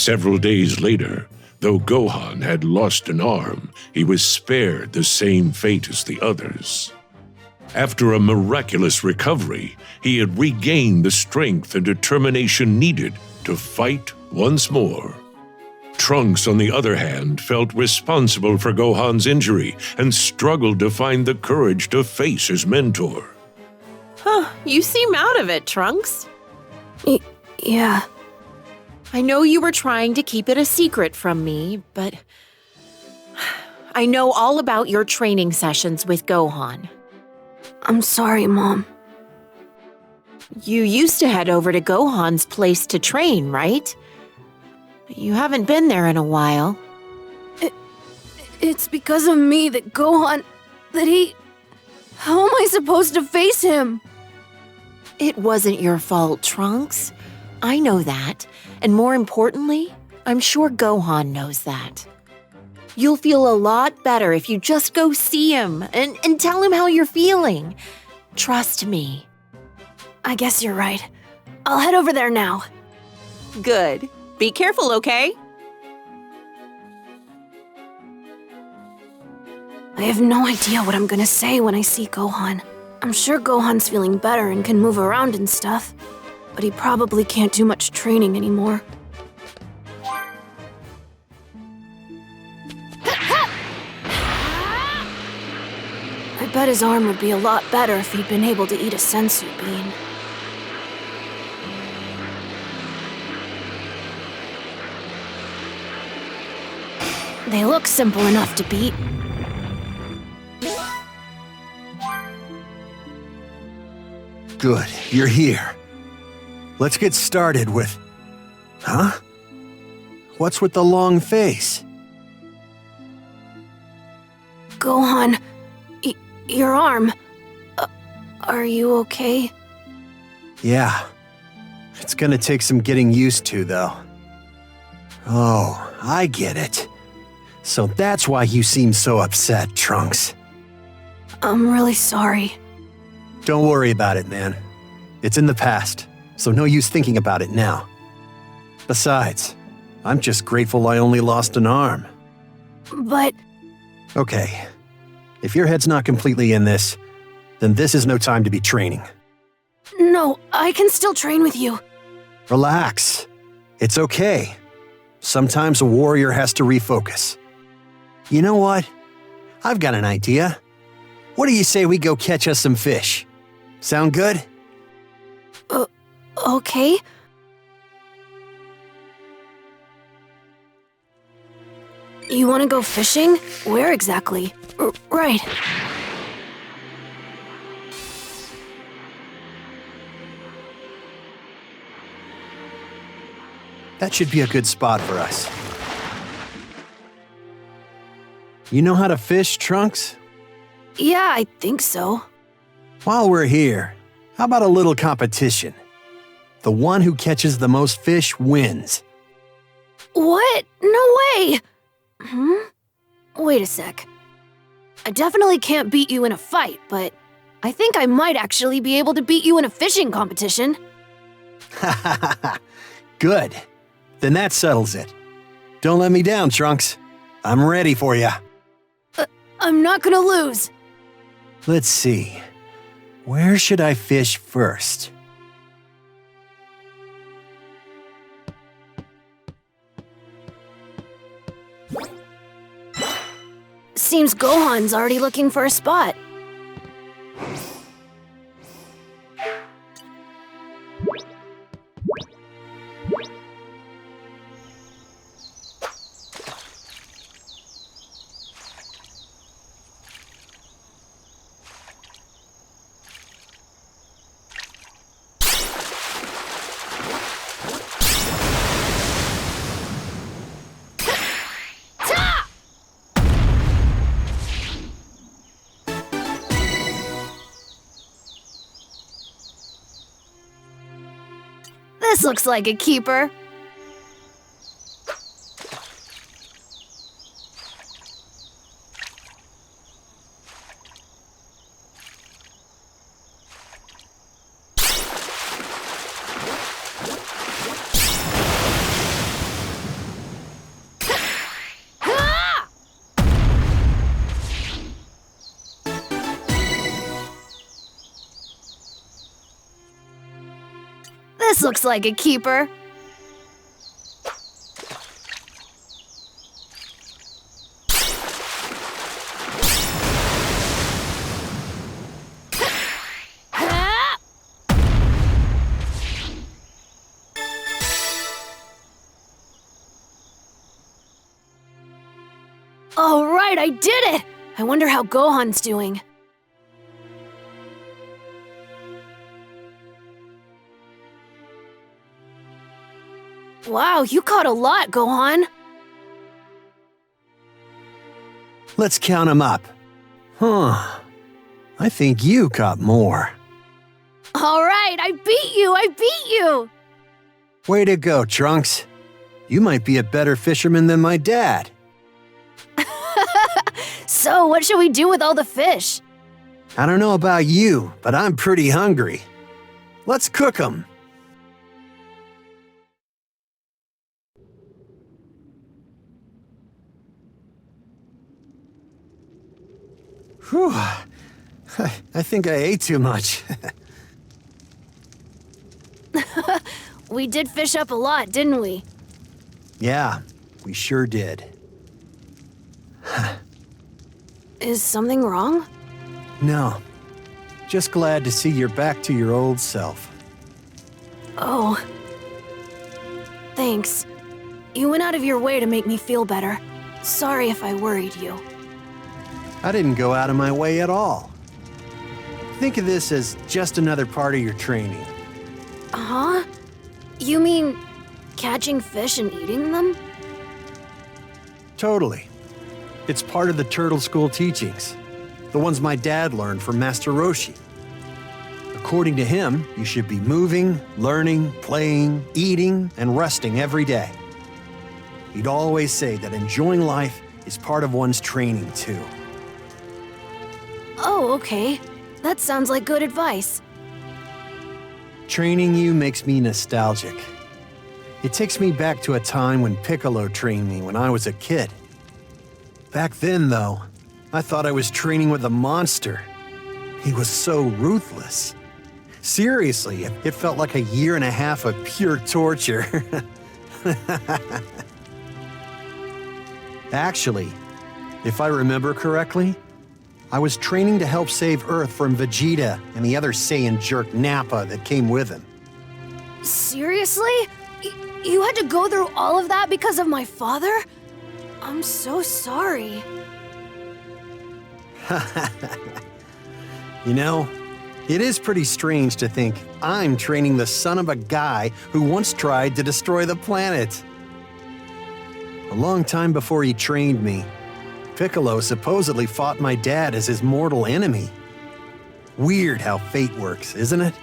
Several days later, though Gohan had lost an arm, he was spared the same fate as the others. After a miraculous recovery, he had regained the strength and determination needed to fight once more. Trunks, on the other hand, felt responsible for Gohan's injury and struggled to find the courage to face his mentor. You seem out of it, Trunks. Yeah. I know you were trying to keep it a secret from me, but I know all about your training sessions with Gohan. I'm sorry, Mom. You used to head over to Gohan's place to train, right? You haven't been there in a while. It's because of me that Gohan... How am I supposed to face him? It wasn't your fault, Trunks. I know that, and more importantly, I'm sure Gohan knows that. You'll feel a lot better if you just go see him and tell him how you're feeling. Trust me. I guess you're right. I'll head over there now. Good. Be careful, okay? I have no idea what I'm gonna say when I see Gohan. I'm sure Gohan's feeling better and can move around and stuff, but he probably can't do much training anymore. I bet his arm would be a lot better if he'd been able to eat a sensu bean. They look simple enough to beat. Good, you're here. Let's get started with... Huh? What's with the long face? Gohan, your arm. Are you okay? Yeah. It's gonna take some getting used to, though. Oh, I get it. So that's why you seem so upset, Trunks. I'm really sorry. Don't worry about it, man. It's in the past, so no use thinking about it now. Besides, I'm just grateful I only lost an arm. But... Okay. If your head's not completely in this, then this is no time to be training. No, I can still train with you. Relax. It's okay. Sometimes a warrior has to refocus. You know what? I've got an idea. What do you say we go catch us some fish? Sound good? Okay. You want to go fishing? Where exactly? Right. That should be a good spot for us. You know how to fish, Trunks? Yeah, I think so. While we're here, how about a little competition? The one who catches the most fish wins. What? No way! Wait a sec. I definitely can't beat you in a fight, but I think I might actually be able to beat you in a fishing competition. Good. Then that settles it. Don't let me down, Trunks. I'm ready for ya. I'm not gonna lose. Let's see. Where should I fish first? Seems Gohan's already looking for a spot. This looks like a keeper. This looks like a keeper. All right, I did it! I wonder how Gohan's doing. Wow, you caught a lot, Gohan. Let's count them up. Huh. I think you caught more. All right, I beat you! Way to go, Trunks. You might be a better fisherman than my dad. So, what should we do with all the fish? I don't know about you, but I'm pretty hungry. Let's cook them. Whew. I think I ate too much. We did fish up a lot, didn't we? Yeah, we sure did. Is something wrong? No. Just glad to see you're back to your old self. Oh. Thanks. You went out of your way to make me feel better. Sorry if I worried you. I didn't go out of my way at all. Think of this as just another part of your training. Huh? You mean catching fish and eating them? Totally. It's part of the Turtle School teachings, the ones my dad learned from Master Roshi. According to him, you should be moving, learning, playing, eating, and resting every day. He'd always say that enjoying life is part of one's training, too. Oh, okay. That sounds like good advice. Training you makes me nostalgic. It takes me back to a time when Piccolo trained me when I was a kid. Back then, though, I thought I was training with a monster. He was so ruthless. Seriously, it felt like a year and a half of pure torture. Actually, if I remember correctly, I was training to help save Earth from Vegeta and the other Saiyan jerk Nappa that came with him. Seriously? You had to go through all of that because of my father? I'm so sorry. You know, it is pretty strange to think I'm training the son of a guy who once tried to destroy the planet. A long time before he trained me, Piccolo supposedly fought my dad as his mortal enemy. Weird how fate works, isn't it?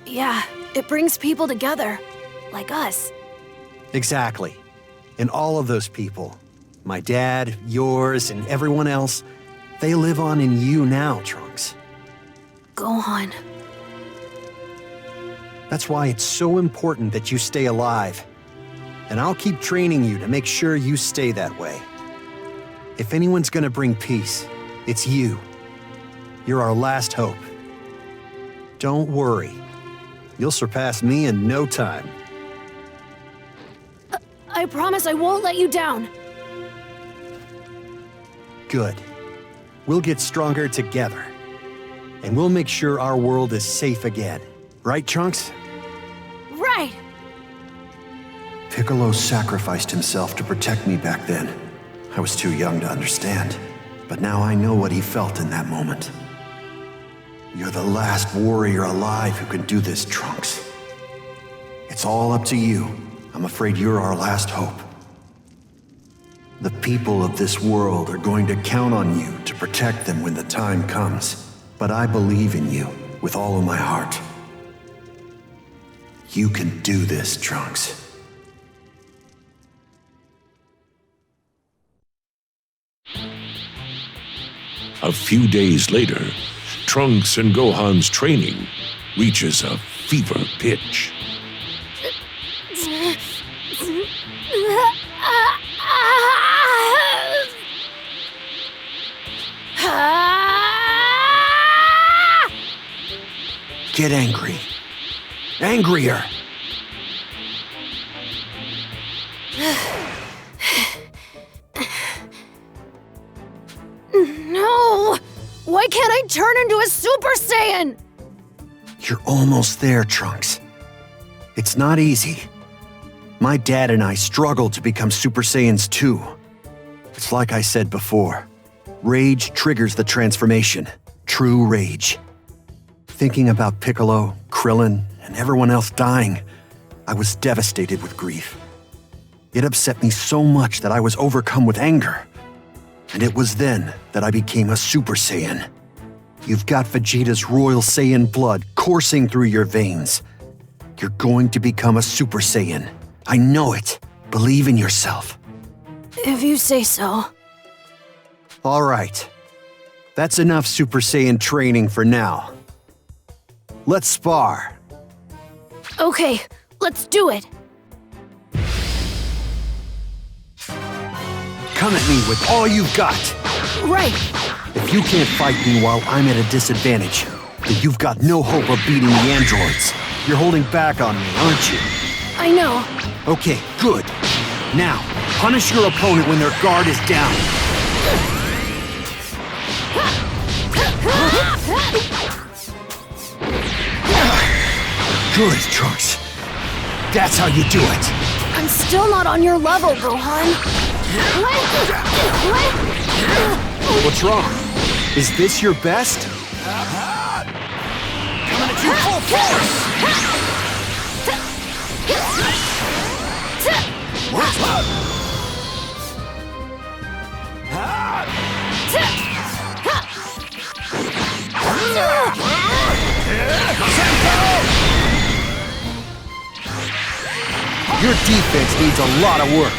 Yeah, it brings people together. Like us. Exactly. And all of those people, my dad, yours, and everyone else, they live on in you now, Trunks. Gohan. That's why it's so important that you stay alive. And I'll keep training you to make sure you stay that way. If anyone's gonna bring peace, it's you. You're our last hope. Don't worry. You'll surpass me in no time. I promise I won't let you down. Good. We'll get stronger together. And we'll make sure our world is safe again. Right, Trunks? Right! Piccolo sacrificed himself to protect me back then. I was too young to understand, but now I know what he felt in that moment. You're the last warrior alive who can do this, Trunks. It's all up to you. I'm afraid you're our last hope. The people of this world are going to count on you to protect them when the time comes, but I believe in you with all of my heart. You can do this, Trunks. A few days later, Trunks and Gohan's training reaches a fever pitch. Get angry. Angrier! No! Why can't I turn into a Super Saiyan? You're almost there, Trunks. It's not easy. My dad and I struggled to become Super Saiyans too. It's like I said before. Rage triggers the transformation. True rage. Thinking about Piccolo, Krillin, and everyone else dying, I was devastated with grief. It upset me so much that I was overcome with anger. And it was then that I became a Super Saiyan. You've got Vegeta's Royal Saiyan blood coursing through your veins. You're going to become a Super Saiyan. I know it. Believe in yourself. If you say so. All right. That's enough Super Saiyan training for now. Let's spar. Okay, let's do it. Come at me with all you've got. Right. If you can't fight me while I'm at a disadvantage, then you've got no hope of beating the androids. You're holding back on me, aren't you? I know. Okay, good. Now, punish your opponent when their guard is down. Good, Trunks. That's how you do it. I'm still not on your level, Gohan. What's wrong? Is this your best? Coming at you full force! Your defense needs a lot of work.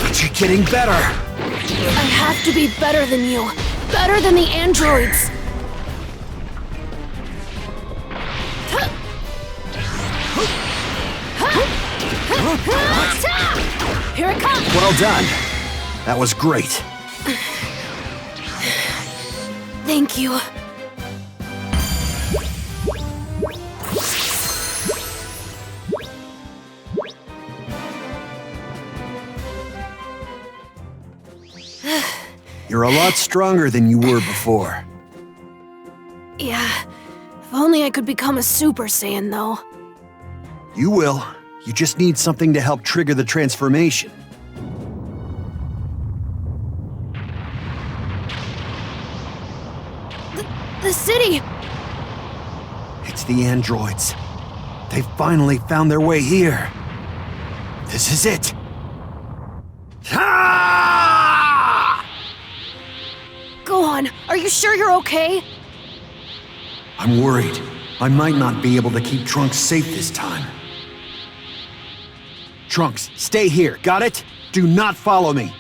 But you're getting better. I have to be better than you. Better than the androids. Here it comes. Well done. That was great. Thank you. You're a lot stronger than you were before. Yeah. If only I could become a Super Saiyan, though. You will. You just need something to help trigger the transformation. The city! It's the androids. They finally found their way here. This is it. Ah! Gohan, are you sure you're okay? I'm worried. I might not be able to keep Trunks safe this time. Trunks, stay here, got it? Do not follow me.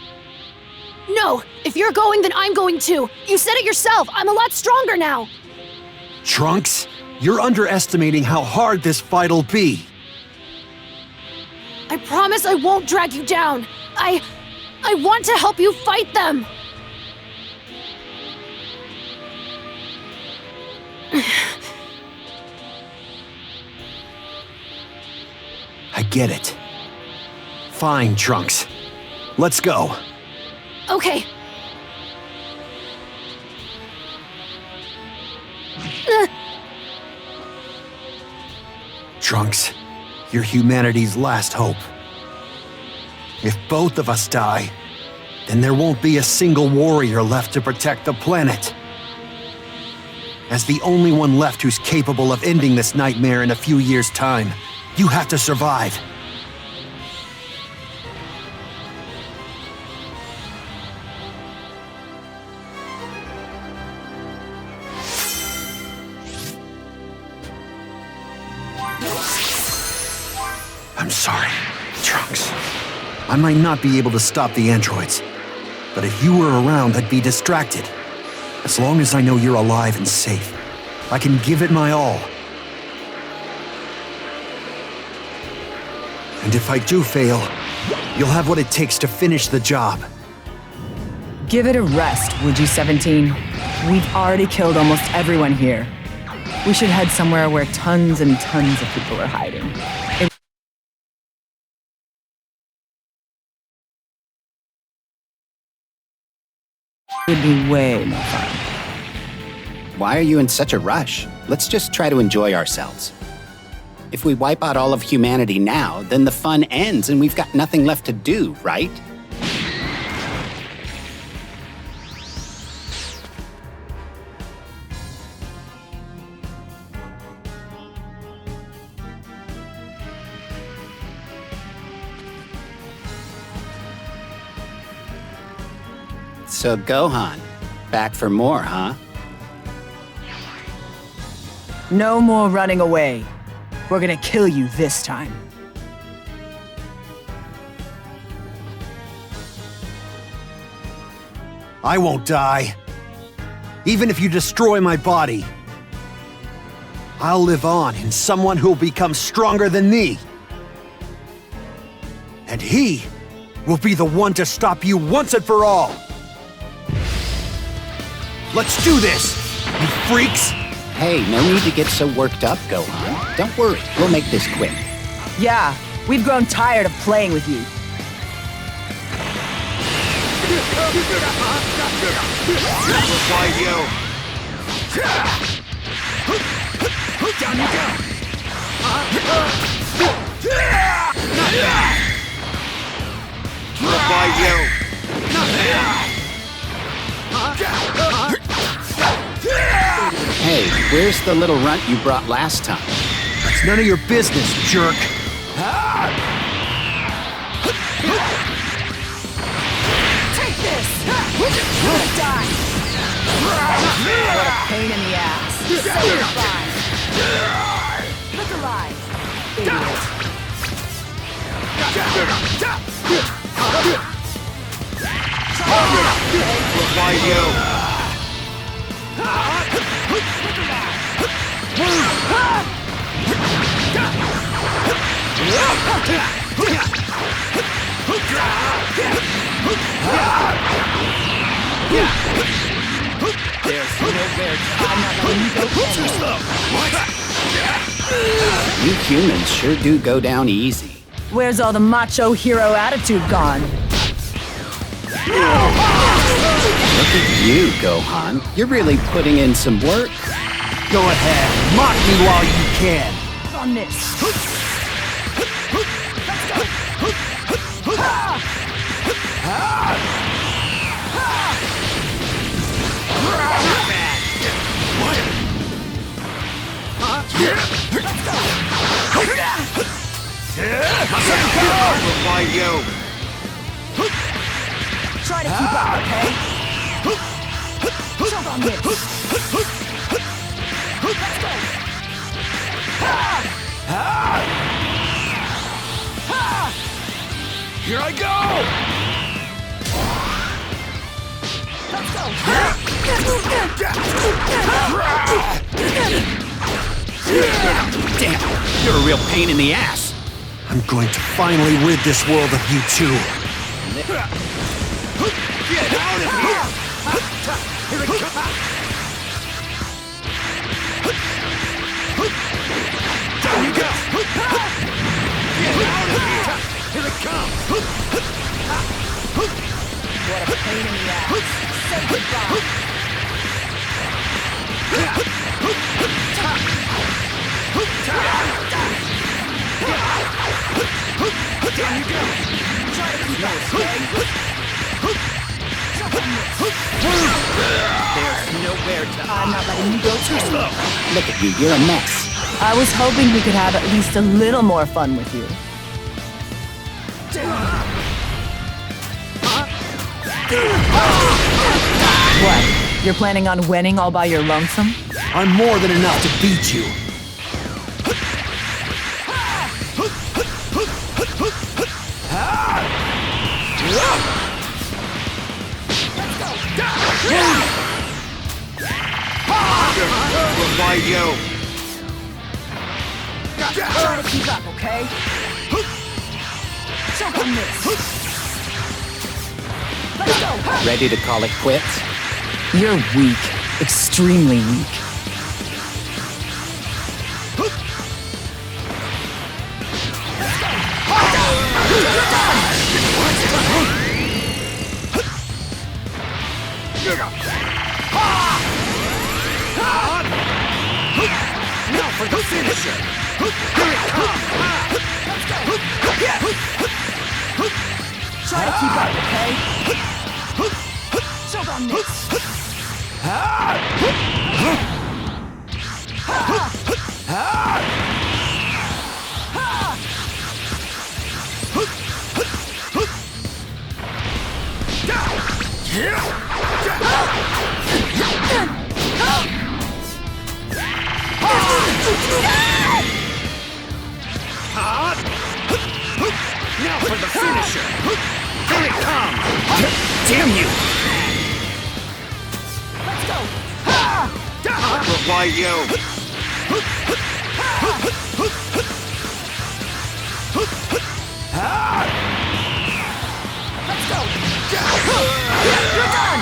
No! If you're going, then I'm going too! You said it yourself! I'm a lot stronger now! Trunks, you're underestimating how hard this fight'll be. I promise I won't drag you down! I want to help you fight them! I get it. Fine, Trunks. Let's go. Okay. Trunks, you're humanity's last hope. If both of us die, then there won't be a single warrior left to protect the planet. As the only one left who's capable of ending this nightmare in a few years' time, you have to survive. I'm sorry, Trunks. I might not be able to stop the androids, but if you were around, I'd be distracted. As long as I know you're alive and safe, I can give it my all. And if I do fail, You'll have what it takes to finish the job. Give it a rest, would you, 17? We've already killed almost everyone here. We should head somewhere where tons and tons of people are hiding. It would be way more fun. Why are you in such a rush? Let's just try to enjoy ourselves. If we wipe out all of humanity now, then the fun ends and we've got nothing left to do, right? So Gohan, back for more, huh? No more running away. We're gonna kill you this time. I won't die. Even if you destroy my body, I'll live on in someone who'll become stronger than me. And he will be the one to stop you once and for all. Let's do this, you freaks! Hey, no need to get so worked up, Gohan. Don't worry, we'll make this quick. Yeah, we've grown tired of playing with you. Hey, where's the little runt you brought last time? It's none of your business, jerk. Take this! You're gonna die! What a pain in the ass. Say goodbye. Look alive, idiot. You humans sure do go down easy. Where's all the macho hero attitude gone? Look at you, Gohan. You're really putting in some work. Go ahead, mock me while you can. On this. Try to keep up, okay? Jump on this. Let's go. Here I go! Let's go. Damn, you're a real pain in the ass. I'm going to finally rid this world of you two. Get out of here! Here it comes! Down you go! Get out of here! Here it comes! What a pain in the ass. Say goodbye. Down you go! Try to keep up, okay? Jump on this. There's nowhere to I'm not letting you go too slow. Look at you, you're a mess. I was hoping we could have at least a little more fun with you. What? You're planning on winning all by your lonesome? I'm more than enough to beat you. Why you? Try to keep up, okay? Jump on this. Ready to call it quits? You're weak. Extremely weak. Now for the finisher! Here it comes! Try to keep up, okay? Choke on this. Now for the finisher! Here it comes! Damn you! Let's go. Why you? Let's go. You're done.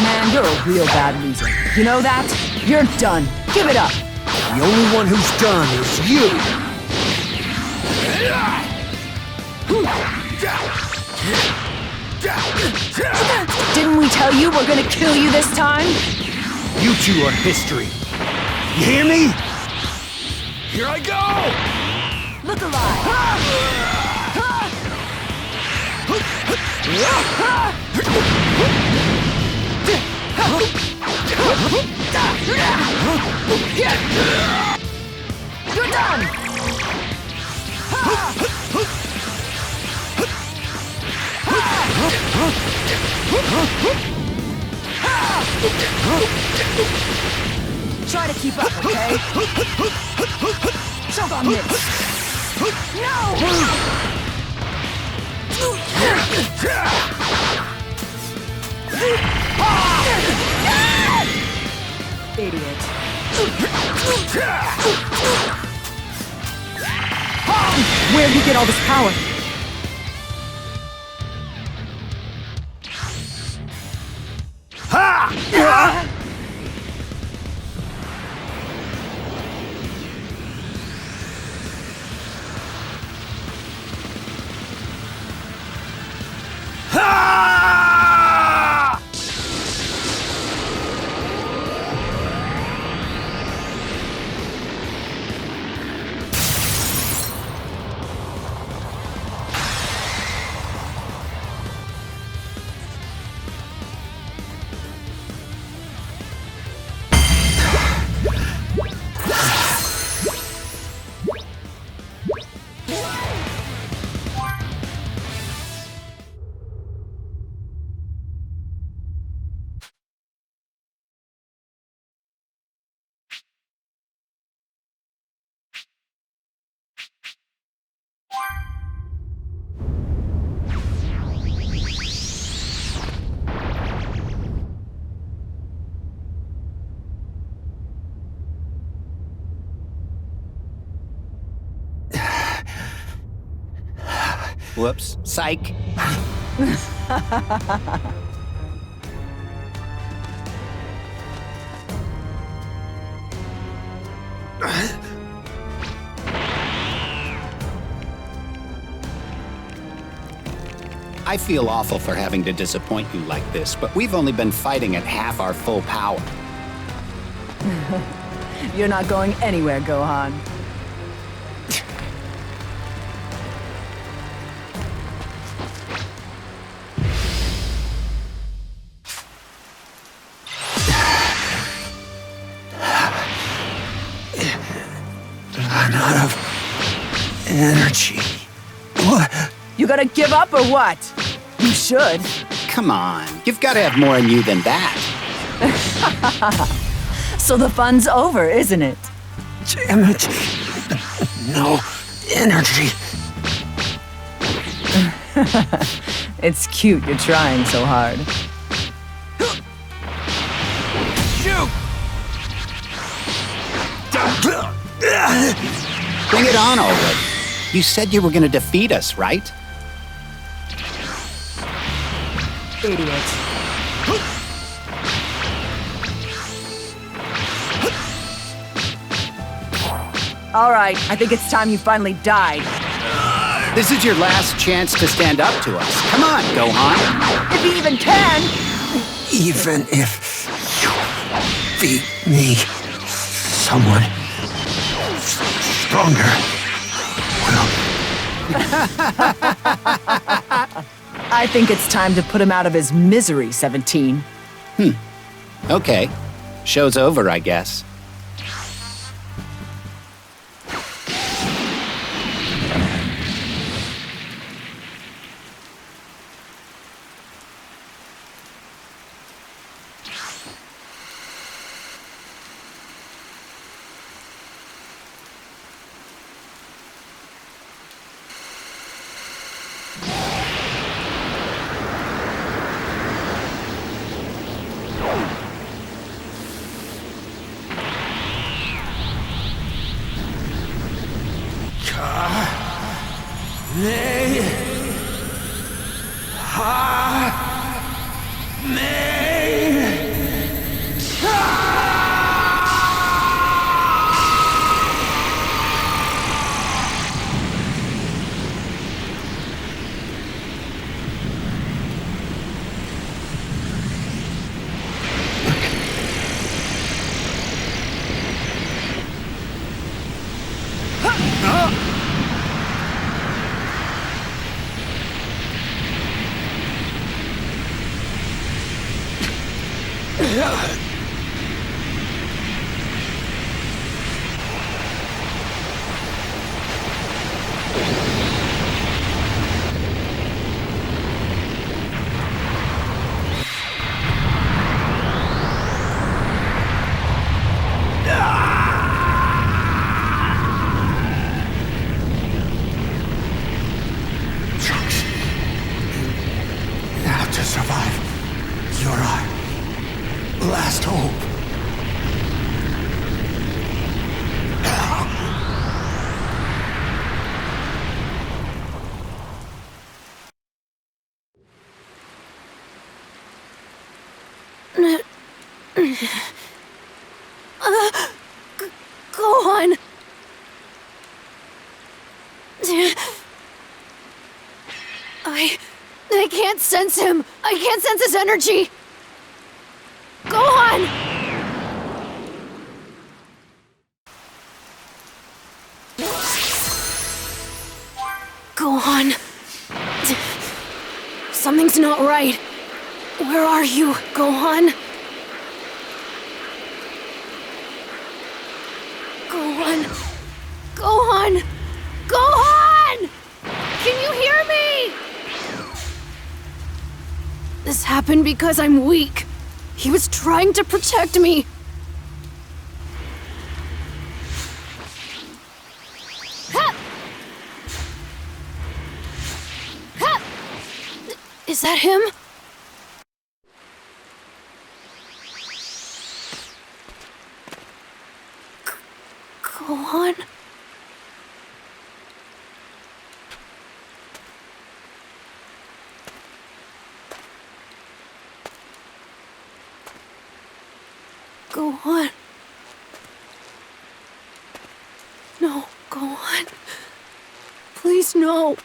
Man, you're a real bad loser. You know that? You're done. Give it up. The only one who's done is you. Didn't we tell you we're gonna kill you this time? You two are history. You hear me? Here I go! Look alive. You're done. Try to keep up, okay? Choke on this. No! Idiot. Where'd he get all this power? Whoops. Psych. I feel awful for having to disappoint you like this, but we've only been fighting at half our full power. You're not going anywhere, Gohan. I'm out of energy. What? You gonna give up or what? You should. Come on, you've got to have more in you than that. So the fun's over, isn't it? Damn it. No energy. It's cute you're trying so hard. Bring it on already. You said you were gonna defeat us, right? Idiot. All right, I think it's time you finally died. This is your last chance to stand up to us. Come on, Gohan. If you even can! Even if you beat me, someone stronger will. I think it's time to put him out of his misery, 17. Okay. Show's over, I guess. Now to survive, you're our last hope. Gohan! I can't sense him! I can't sense his energy! Gohan! Gohan. Something's not right. Where are you, Gohan? Gohan. Gohan! Gohan! Can you hear me? This happened because I'm weak. He was trying to protect me. Ha! Ha! Is that him? Gohan? Gohan. No, Gohan. Please, no.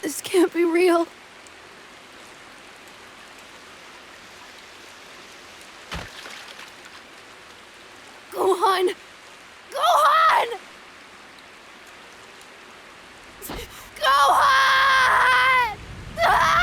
This can't be real. Gohan! Gohan! Gohan! Ah!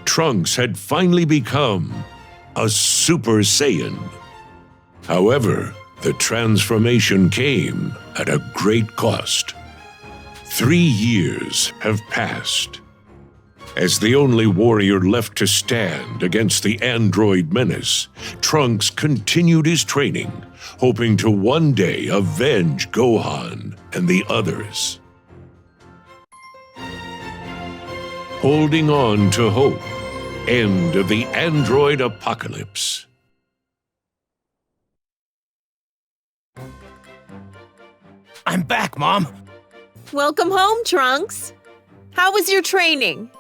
Trunks had finally become a Super Saiyan. However, the transformation came at a great cost. 3 years have passed. As the only warrior left to stand against the android menace, Trunks continued his training, hoping to one day avenge Gohan and the others. Holding on to hope. End of the android apocalypse. I'm back, Mom. Welcome home, Trunks. How was your training?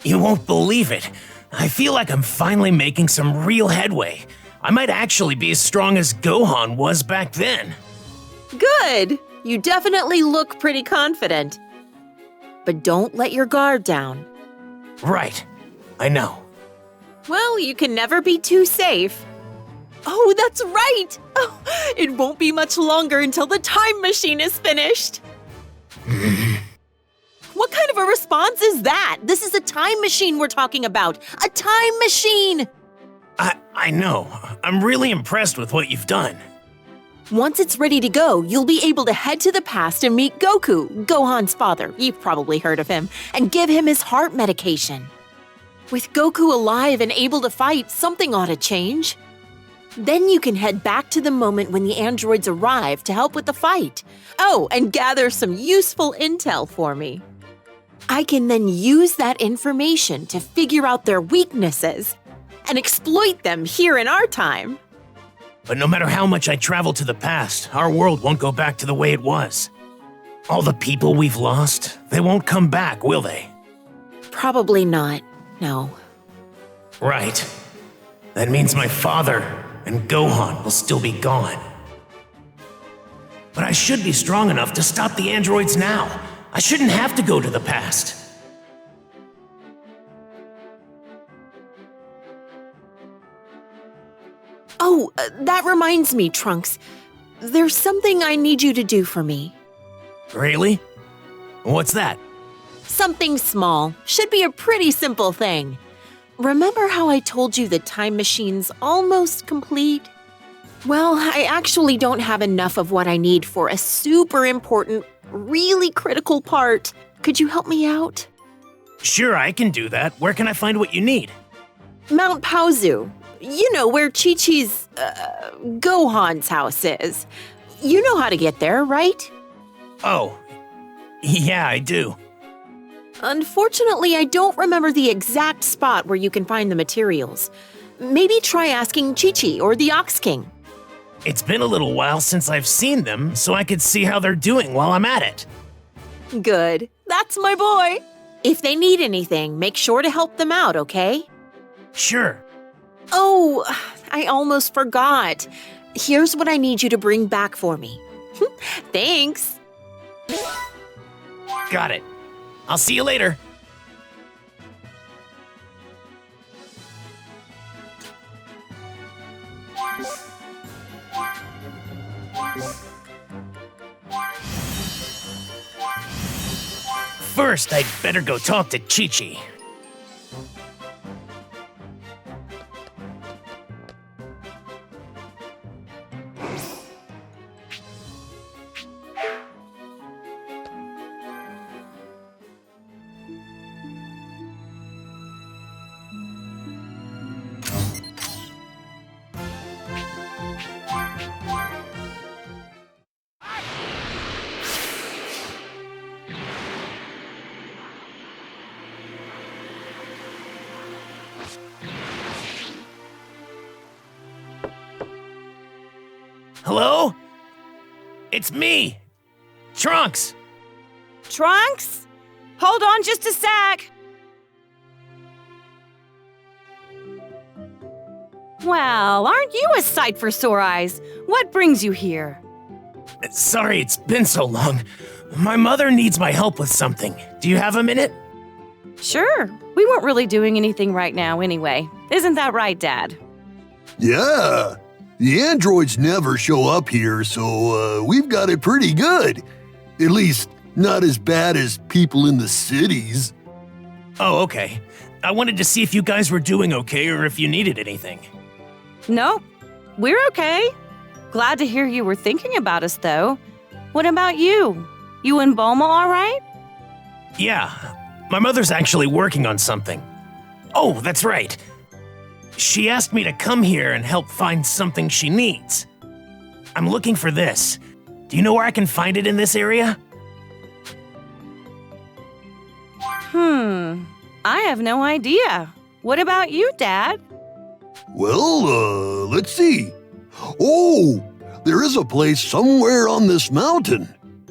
You won't believe it. I feel like I'm finally making some real headway. I might actually be as strong as Gohan was back then. Good. You definitely look pretty confident. But don't let your guard down. Right. I know. Well, you can never be too safe. Oh, that's right! Oh, it won't be much longer until the time machine is finished. What kind of a response is that? This is a time machine we're talking about. A time machine! I know. I'm really impressed with what you've done. Once it's ready to go, you'll be able to head to the past and meet Goku, Gohan's father, you've probably heard of him, and give him his heart medication. With Goku alive and able to fight, something ought to change. Then you can head back to the moment when the androids arrive to help with the fight. Oh, and gather some useful intel for me. I can then use that information to figure out their weaknesses and exploit them here in our time. But no matter how much I travel to the past, our world won't go back to the way it was. All the people we've lost, they won't come back, will they? Probably not, no. Right. That means my father and Gohan will still be gone. But I should be strong enough to stop the androids now. I shouldn't have to go to the past. Oh, that reminds me, Trunks. There's something I need you to do for me. Really? What's that? Something small. Should be a pretty simple thing. Remember how I told you the time machine's almost complete? Well, I actually don't have enough of what I need for a super important, really critical part. Could you help me out? Sure, I can do that. Where can I find what you need? Mount Paozu. You know, where Chi-Chi's, Gohan's house is. You know how to get there, right? Oh, yeah, I do. Unfortunately, I don't remember the exact spot where you can find the materials. Maybe try asking Chi-Chi or the Ox King. It's been a little while since I've seen them, so I could see how they're doing while I'm at it. Good. That's my boy. If they need anything, make sure to help them out, okay? Sure. Oh, I almost forgot. Here's what I need you to bring back for me. Thanks. Got it. I'll see you later. First, I'd better go talk to Chi-Chi. Hello? It's me, Trunks. Trunks? Hold on just a sec. Well, aren't you a sight for sore eyes? What brings you here? Sorry it's been so long. My mother needs my help with something. Do you have a minute? Sure. We weren't really doing anything right now anyway. Isn't that right, Dad? Yeah. The androids never show up here, so we've got it pretty good. At least, not as bad as people in the cities. Oh, okay. I wanted to see if you guys were doing okay or if you needed anything. Nope. We're okay. Glad to hear you were thinking about us, though. What about you? You and Bulma all right? Yeah, my mother's actually working on something. Oh, that's right. She asked me to come here and help find something she needs. I'm looking for this. Do you know where I can find it in this area? I have no idea. What about you, Dad? Well, let's see. Oh, there is a place somewhere on this mountain.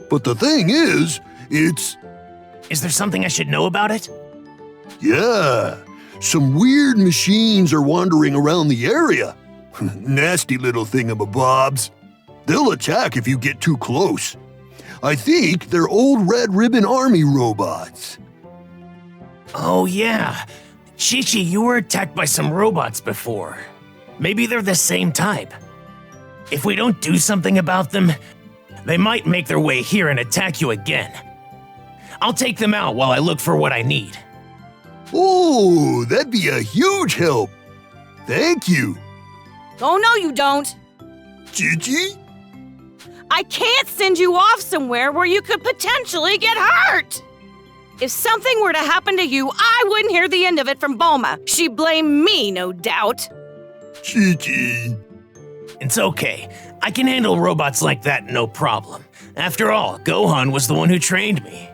But the thing is, it's... Is there something I should know about it? Yeah, some weird machines are wandering around the area. Nasty little thingamabobs. They'll attack if you get too close. I think they're old Red Ribbon Army robots. Oh yeah. Chi-Chi, you were attacked by some robots before. Maybe they're the same type. If we don't do something about them, they might make their way here and attack you again. I'll take them out while I look for what I need. Oh, that'd be a huge help. Thank you. Oh, no, you don't. Chi-Chi? I can't send you off somewhere where you could potentially get hurt. If something were to happen to you, I wouldn't hear the end of it from Bulma. She'd blame me, no doubt. Chi-Chi. It's okay. I can handle robots like that, no problem. After all, Gohan was the one who trained me.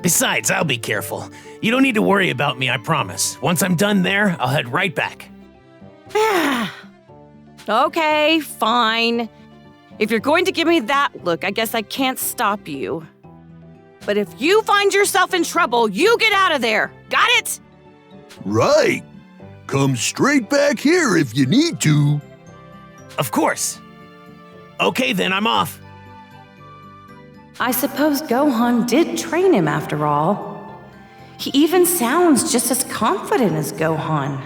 Besides, I'll be careful. You don't need to worry about me, I promise. Once I'm done there, I'll head right back. Okay, fine. If you're going to give me that look, I guess I can't stop you. But if you find yourself in trouble, you get out of there. Got it? Right. Come straight back here if you need to. Of course. Okay, then I'm off. I suppose Gohan did train him after all. He even sounds just as confident as Gohan.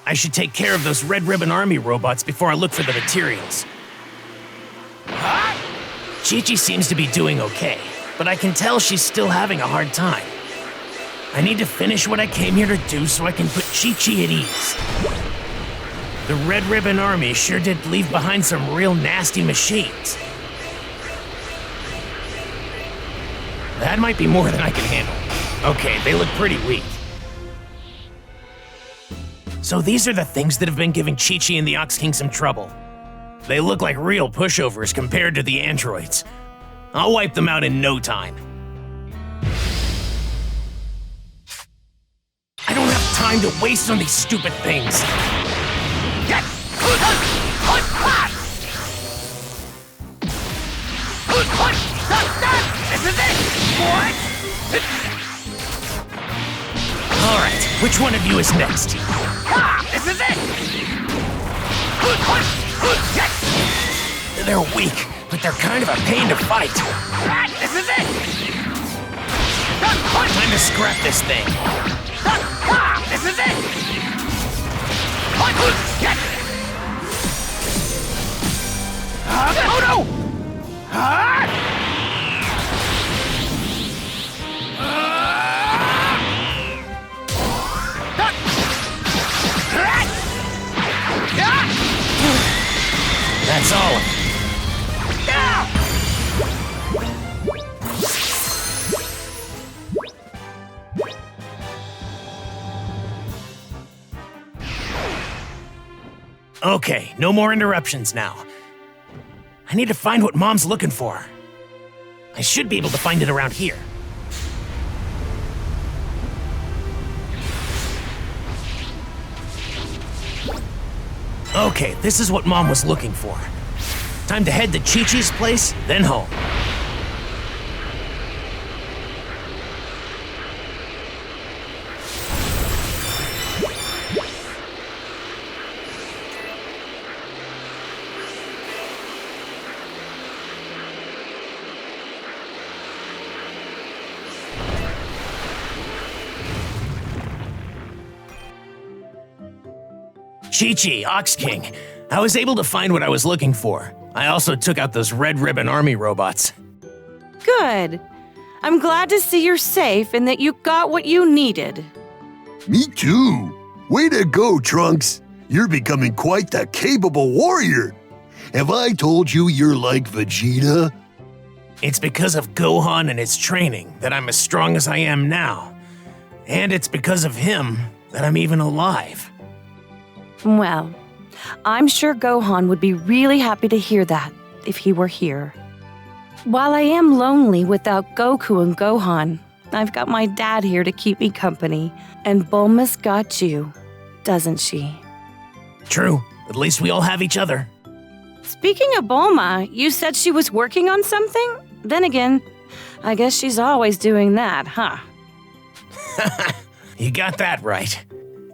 I should take care of those Red Ribbon Army robots before I look for the materials. Chi-Chi seems to be doing okay, but I can tell she's still having a hard time. I need to finish what I came here to do so I can put Chi-Chi at ease. The Red Ribbon Army sure did leave behind some real nasty machines. That might be more than I can handle. Okay, they look pretty weak. So these are the things that have been giving Chi-Chi and the Ox King some trouble. They look like real pushovers compared to the androids. I'll wipe them out in no time. I don't have time to waste on these stupid things. Alright, which one of you is next? This is it! They're weak, but they're kind of a pain to fight. This is it! Time to scrap this thing. This is it! Oh no! That's all of it. Okay, no more interruptions now. I need to find what Mom's looking for. I should be able to find it around here. Okay, this is what Mom was looking for. Time to head to Chi-Chi's place, then home. Chi-Chi, Ox King. I was able to find what I was looking for. I also took out those Red Ribbon Army robots. Good. I'm glad to see you're safe and that you got what you needed. Me too. Way to go, Trunks. You're becoming quite the capable warrior. Have I told you you're like Vegeta? It's because of Gohan and his training that I'm as strong as I am now. And it's because of him that I'm even alive. Well, I'm sure Gohan would be really happy to hear that if he were here. While I am lonely without Goku and Gohan, I've got my dad here to keep me company. And Bulma's got you, doesn't she? True. At least we all have each other. Speaking of Bulma, you said she was working on something? Then again, I guess she's always doing that, huh? You got that right.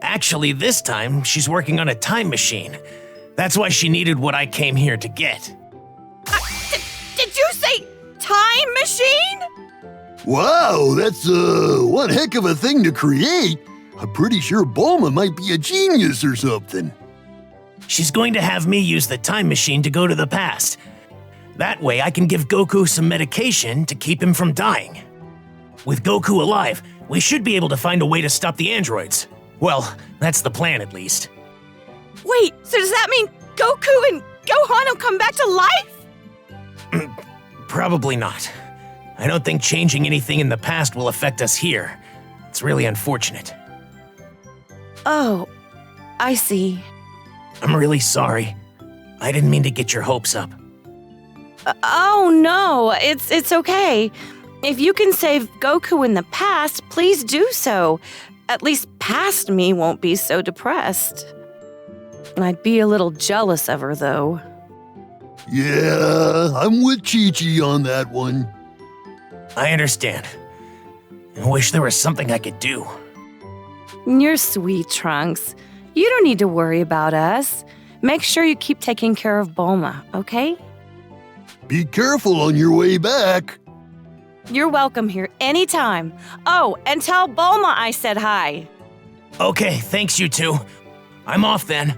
Actually, this time, she's working on a time machine. That's why she needed what I came here to get. Did you say time machine? Wow, that's one heck of a thing to create. I'm pretty sure Bulma might be a genius or something. She's going to have me use the time machine to go to the past. That way I can give Goku some medication to keep him from dying. With Goku alive, we should be able to find a way to stop the androids. Well, that's the plan at least. Wait, so does that mean Goku and Gohan will come back to life? Probably not. I don't think changing anything in the past will affect us here. It's really unfortunate. Oh, I see. I'm really sorry. I didn't mean to get your hopes up. Oh no, it's okay. If you can save Goku in the past, please do so. At least past me won't be so depressed. I'd be a little jealous of her, though. Yeah, I'm with Chi-Chi on that one. I understand. I wish there was something I could do. You're sweet, Trunks. You don't need to worry about us. Make sure you keep taking care of Bulma, okay? Be careful on your way back. You're welcome here anytime. Oh, and tell Bulma I said hi. Okay, thanks you two. I'm off then.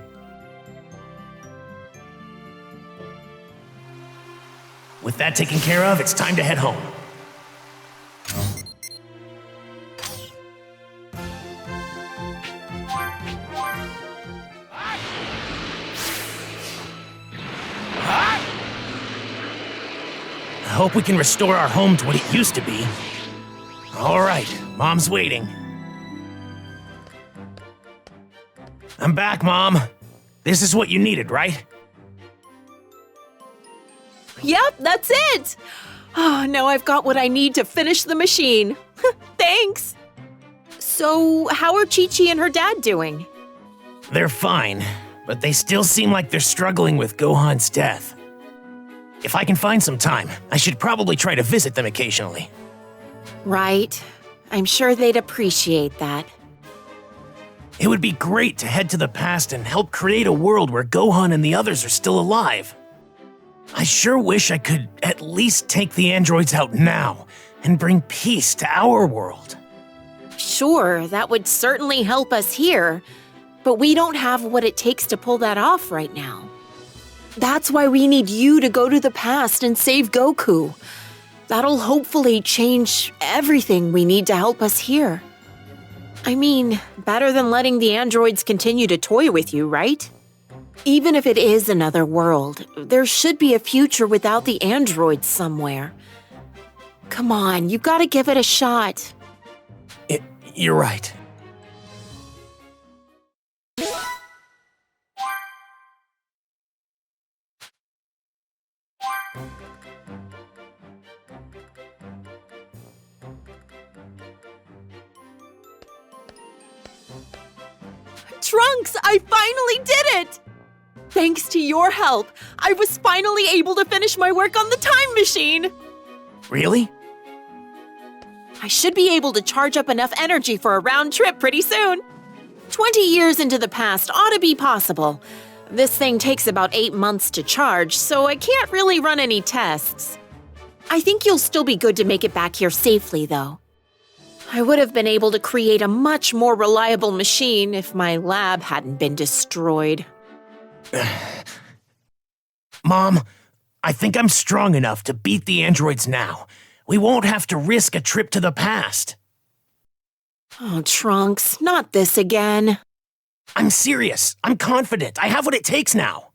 With that taken care of, it's time to head home. I hope we can restore our home to what it used to be. All right, Mom's waiting. I'm back, Mom. This is what you needed, right? Yep, that's it. Oh, now I've got what I need to finish the machine. Thanks. So, how are Chi-Chi and her dad doing? They're fine, but they still seem like they're struggling with Gohan's death. If I can find some time, I should probably try to visit them occasionally. Right. I'm sure they'd appreciate that. It would be great to head to the past and help create a world where Gohan and the others are still alive. I sure wish I could at least take the androids out now and bring peace to our world. Sure, that would certainly help us here, but we don't have what it takes to pull that off right now. That's why we need you to go to the past and save Goku. That'll hopefully change everything we need to help us here. I mean, better than letting the androids continue to toy with you, right? Even if it is another world, there should be a future without the androids somewhere. Come on, you've got to give it a shot. You're right. Trunks, I finally did it! Thanks to your help, I was finally able to finish my work on the time machine. Really? I should be able to charge up enough energy for a round trip pretty soon. 20 years into the past ought to be possible. This thing takes about 8 months to charge, so I can't really run any tests. I think you'll still be good to make it back here safely, though. I would have been able to create a much more reliable machine if my lab hadn't been destroyed. Mom, I think I'm strong enough to beat the androids now. We won't have to risk a trip to the past. Oh, Trunks, not this again. I'm serious. I'm confident. I have what it takes now.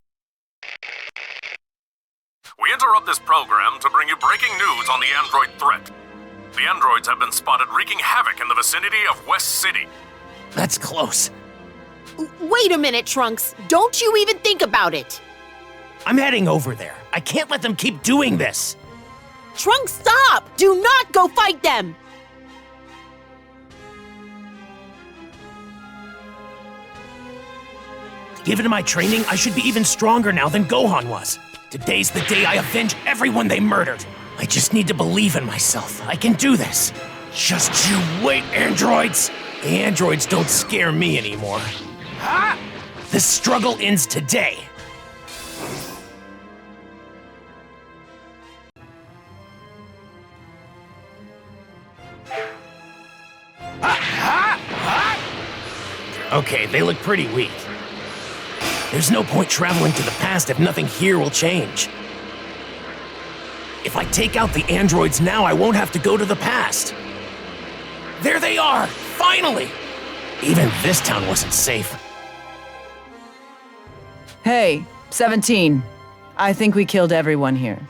We interrupt this program to bring you breaking news on the android threat. The androids have been spotted wreaking havoc in the vicinity of West City. That's close. Wait a minute, Trunks. Don't you even think about it. I'm heading over there. I can't let them keep doing this. Trunks, stop! Do not go fight them! Given my training, I should be even stronger now than Gohan was. Today's the day I avenge everyone they murdered. I just need to believe in myself. I can do this. Just you wait, androids. The androids don't scare me anymore. Ha! This struggle ends today. Okay, they look pretty weak. There's no point traveling to the past if nothing here will change. If I take out the androids now, I won't have to go to the past. There they are! Finally! Even this town wasn't safe. Hey, 17. I think we killed everyone here.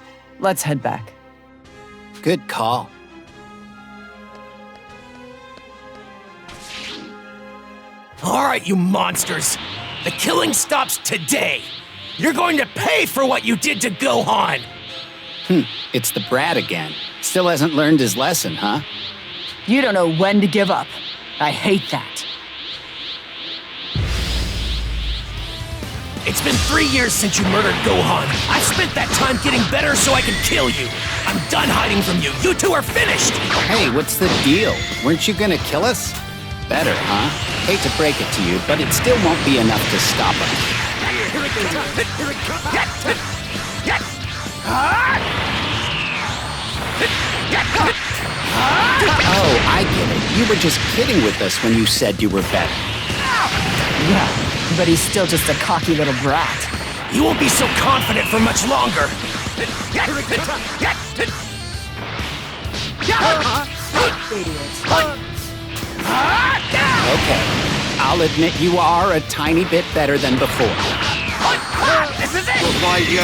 Let's head back. Good call. All right, you monsters. The killing stops today. You're going to pay for what you did to Gohan. It's the brat again. Still hasn't learned his lesson, huh? You don't know when to give up. I hate that. It's been 3 years since you murdered Gohan. I've spent that time getting better so I can kill you. I'm done hiding from you. You two are finished. Hey, what's the deal? Weren't you gonna kill us? Better, huh? Hate to break it to you, but it still won't be enough to stop us. Oh, I get it. You were just kidding with us when you said you were better. Yeah, but he's still just a cocky little brat. You won't be so confident for much longer. Okay, I'll admit you are a tiny bit better than before. This is it! We'll fight you.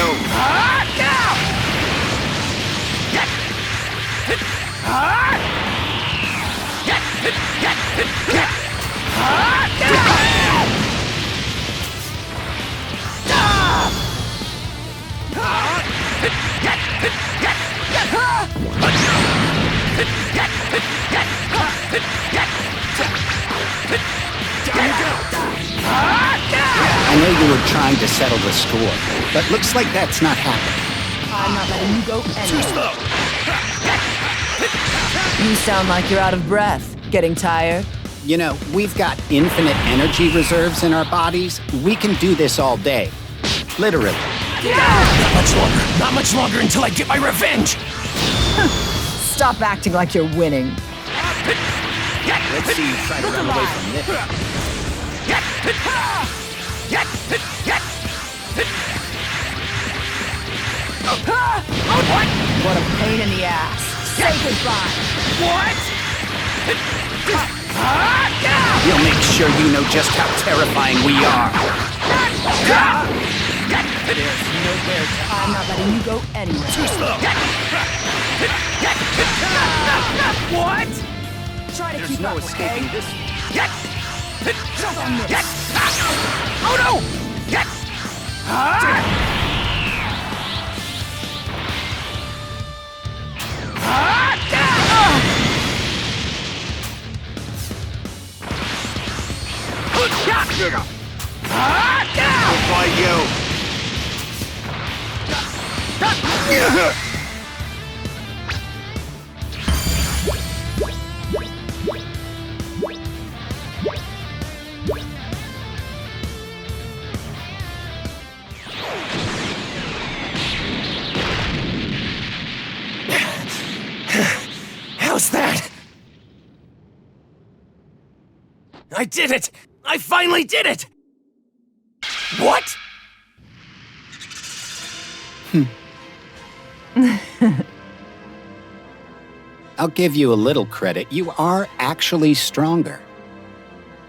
I know you were trying to settle the score, but looks like that's not happening. I'm not letting you go anywhere. You sound like you're out of breath. Getting tired? You know, we've got infinite energy reserves in our bodies. We can do this all day. Literally. Not much longer. Not much longer until I get my revenge. Stop acting like you're winning. Let's see you try to run away from this. What a pain in the ass. Say goodbye. What? We'll make sure you know just how terrifying we are. I'm not letting you go anywhere. What? Try to keep No up, escaping okay? this. Jump on this. Oh no! We'll fight you. How's that? I did it! I finally did it! What? I'll give you a little credit. You are actually stronger.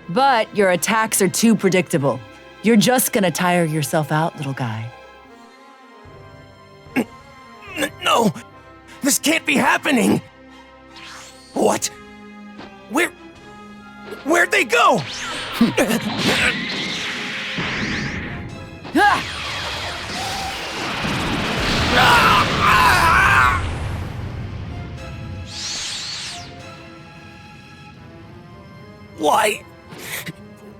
But your attacks are too predictable. You're just gonna tire yourself out, little guy. No! This can't be happening! What? Where'd they go?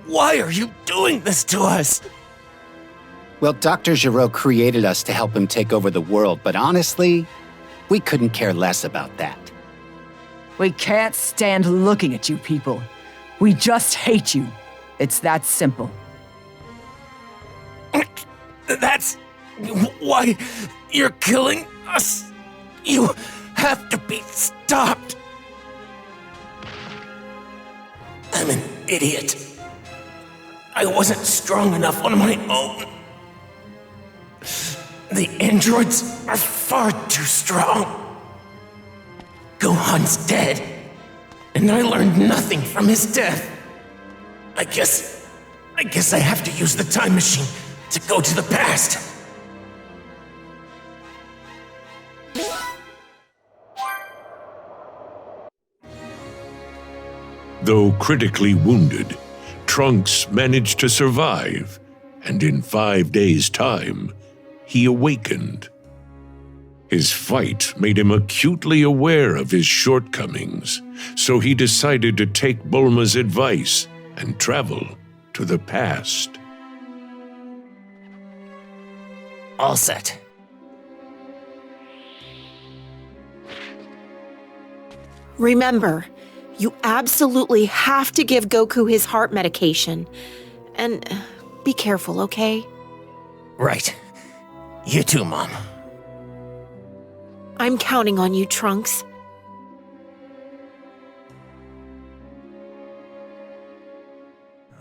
Why are you doing this to us? Well, Dr. Giraud created us to help him take over the world, but honestly, we couldn't care less about that. We can't stand looking at you people. We just hate you. It's that simple. That's why you're killing us. You have to be stopped. I'm an idiot. I wasn't strong enough on my own. The androids are far too strong. Gohan's dead, and I learned nothing from his death. I guess I have to use the time machine to go to the past. Though critically wounded, Trunks managed to survive, and in 5 days' time, he awakened. His fight made him acutely aware of his shortcomings, so he decided to take Bulma's advice and travel to the past. All set. Remember, you absolutely have to give Goku his heart medication. And be careful, okay? Right. You too, Mom. I'm counting on you, Trunks.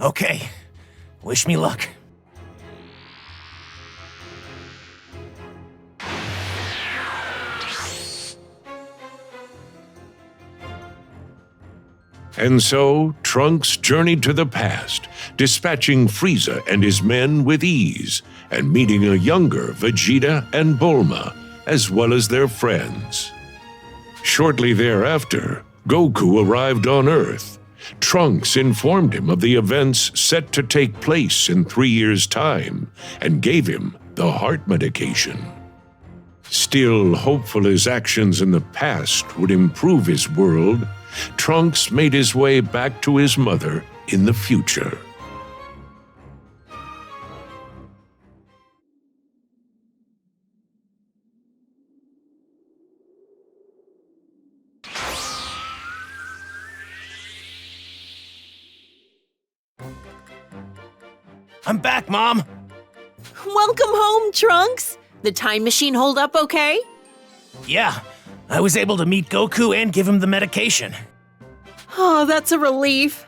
Okay. Wish me luck. And so, Trunks journeyed to the past, dispatching Frieza and his men with ease, and meeting a younger Vegeta and Bulma, as well as their friends. Shortly thereafter, Goku arrived on Earth. Trunks informed him of the events set to take place in 3 years' time, and gave him the heart medication. Still hopeful his actions in the past would improve his world, Trunks made his way back to his mother in the future. I'm back, Mom! Welcome home, Trunks. The time machine hold up okay? Yeah, I was able to meet Goku and give him the medication. Oh, that's a relief.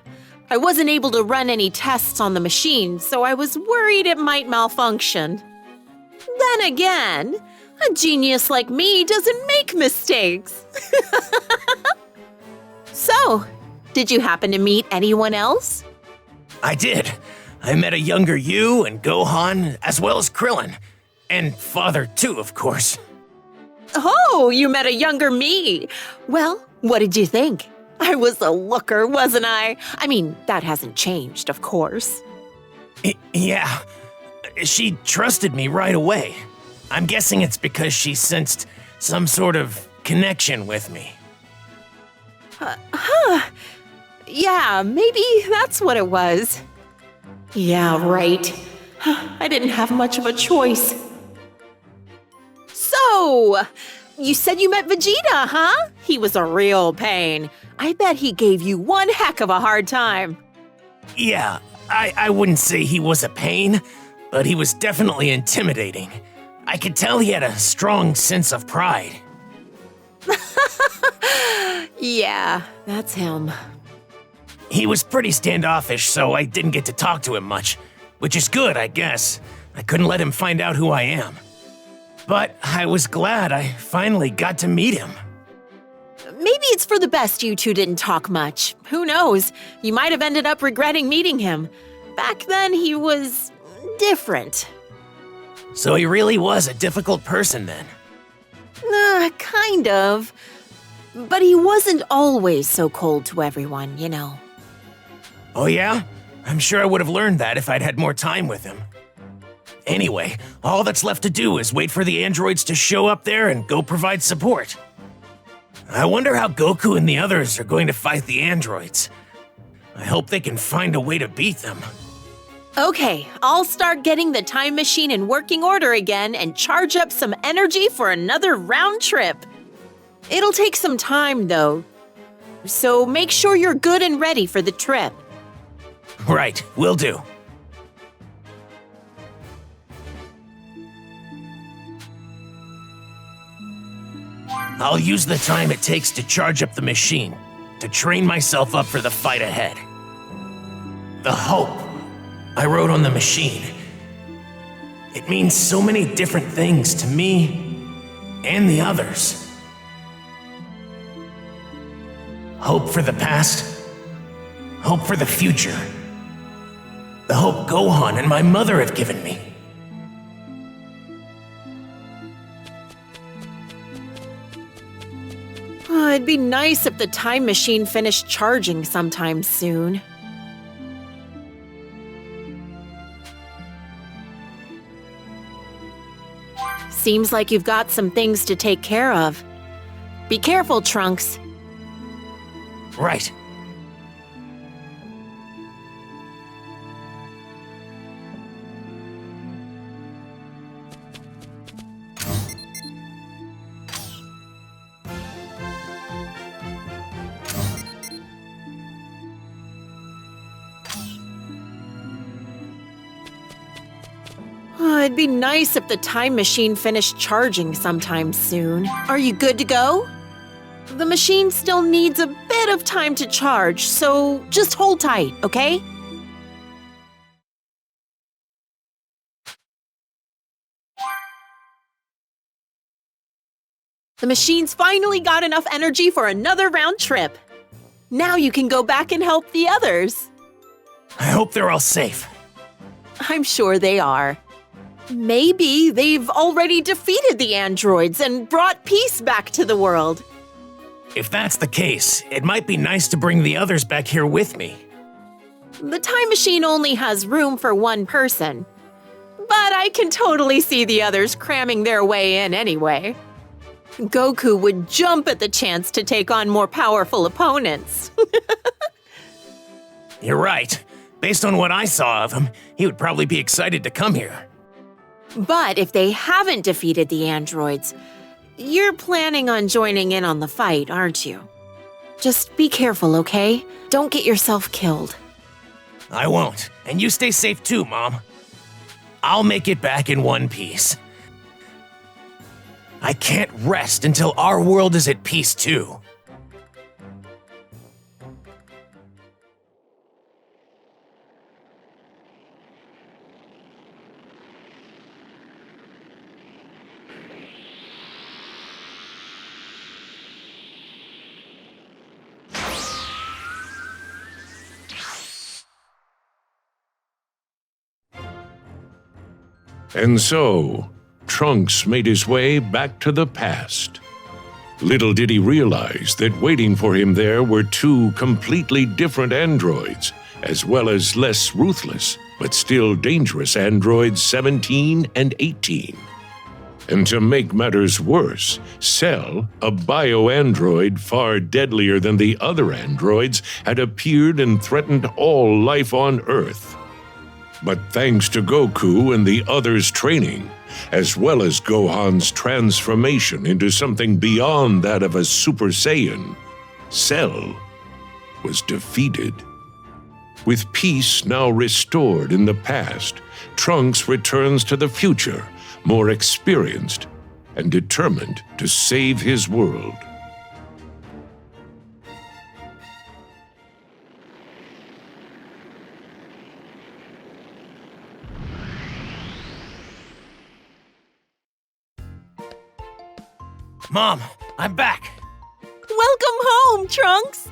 I wasn't able to run any tests on the machine, so I was worried it might malfunction. Then again, a genius like me doesn't make mistakes. So, did you happen to meet anyone else? I did. I met a younger you and Gohan, as well as Krillin. And Father, too, of course. Oh, you met a younger me. Well, what did you think? I was a looker, wasn't I? I mean, that hasn't changed, of course. Yeah. She trusted me right away. I'm guessing it's because she sensed some sort of connection with me. Yeah, maybe that's what it was. Yeah, right. I didn't have much of a choice. So, you said you met Vegeta, huh? He was a real pain. I bet he gave you one heck of a hard time. Yeah, I wouldn't say he was a pain, but he was definitely intimidating. I could tell he had a strong sense of pride. Yeah, that's him. He was pretty standoffish, so I didn't get to talk to him much, which is good, I guess. I couldn't let him find out who I am. But I was glad I finally got to meet him. Maybe it's for the best you two didn't talk much. Who knows? You might have ended up regretting meeting him. Back then, he was different. So he really was a difficult person then. Kind of. But he wasn't always so cold to everyone, you know. Oh yeah? I'm sure I would have learned that if I'd had more time with him. Anyway, all that's left to do is wait for the androids to show up there and go provide support. I wonder how Goku and the others are going to fight the androids. I hope they can find a way to beat them. Okay, I'll start getting the time machine in working order again and charge up some energy for another round trip. It'll take some time, though, so make sure you're good and ready for the trip. Right, will do. I'll use the time it takes to charge up the machine, to train myself up for the fight ahead. The hope I wrote on the machine. It means so many different things to me and the others. Hope for the past, hope for the future. The hope Gohan and my mother have given me. It'd be nice if the time machine finished charging sometime soon. Seems like you've got some things to take care of. Be careful, Trunks. Right. It'd be nice if the time machine finished charging sometime soon. Are you good to go? The machine still needs a bit of time to charge, so just hold tight, okay? The machine's finally got enough energy for another round trip. Now you can go back and help the others. I hope they're all safe. I'm sure they are. Maybe they've already defeated the androids and brought peace back to the world. If that's the case, it might be nice to bring the others back here with me. The time machine only has room for one person. But I can totally see the others cramming their way in anyway. Goku would jump at the chance to take on more powerful opponents. You're right. Based on what I saw of him, he would probably be excited to come here. But if they haven't defeated the androids, you're planning on joining in on the fight, aren't you? Just be careful, okay? Don't get yourself killed. I won't. And you stay safe too, Mom. I'll make it back in one piece. I can't rest until our world is at peace too. And so, Trunks made his way back to the past. Little did he realize that waiting for him there were two completely different androids, as well as less ruthless, but still dangerous androids 17 and 18. And to make matters worse, Cell, a bio-android far deadlier than the other androids, had appeared and threatened all life on Earth. But thanks to Goku and the others' training, as well as Gohan's transformation into something beyond that of a Super Saiyan, Cell was defeated. With peace now restored in the past, Trunks returns to the future, more experienced and determined to save his world. Mom, I'm back. Welcome home, Trunks!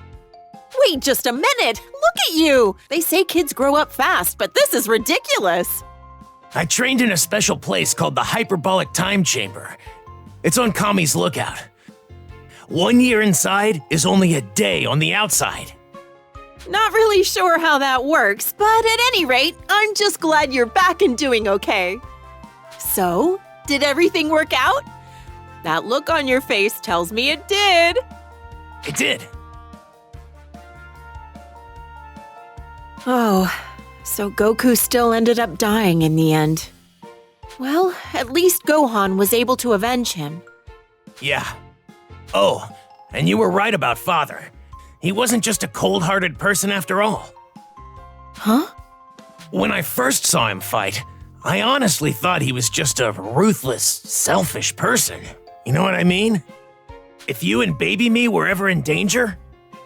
Wait just a minute! Look at you! They say kids grow up fast, but this is ridiculous! I trained in a special place called the Hyperbolic Time Chamber. It's on Kami's Lookout. 1 year inside is only a day on the outside. Not really sure how that works, but at any rate, I'm just glad you're back and doing okay. So, did everything work out? That look on your face tells me it did. It did. Oh, so Goku still ended up dying in the end. Well, at least Gohan was able to avenge him. Yeah. Oh, and you were right about Father. He wasn't just a cold-hearted person after all. Huh? When I first saw him fight, I honestly thought he was just a ruthless, selfish person. You know what I mean? If you and baby me were ever in danger,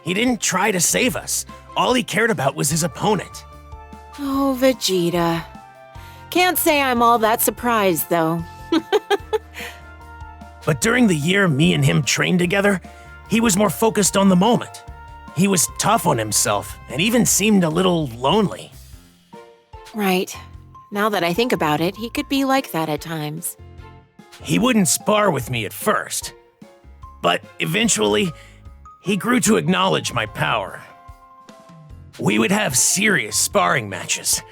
he didn't try to save us. All he cared about was his opponent. Oh, Vegeta. Can't say I'm all that surprised, though. But during the year me and him trained together, he was more focused on the moment. He was tough on himself and even seemed a little lonely. Right. Now that I think about it, he could be like that at times. He wouldn't spar with me at first, but eventually, he grew to acknowledge my power. We would have serious sparring matches,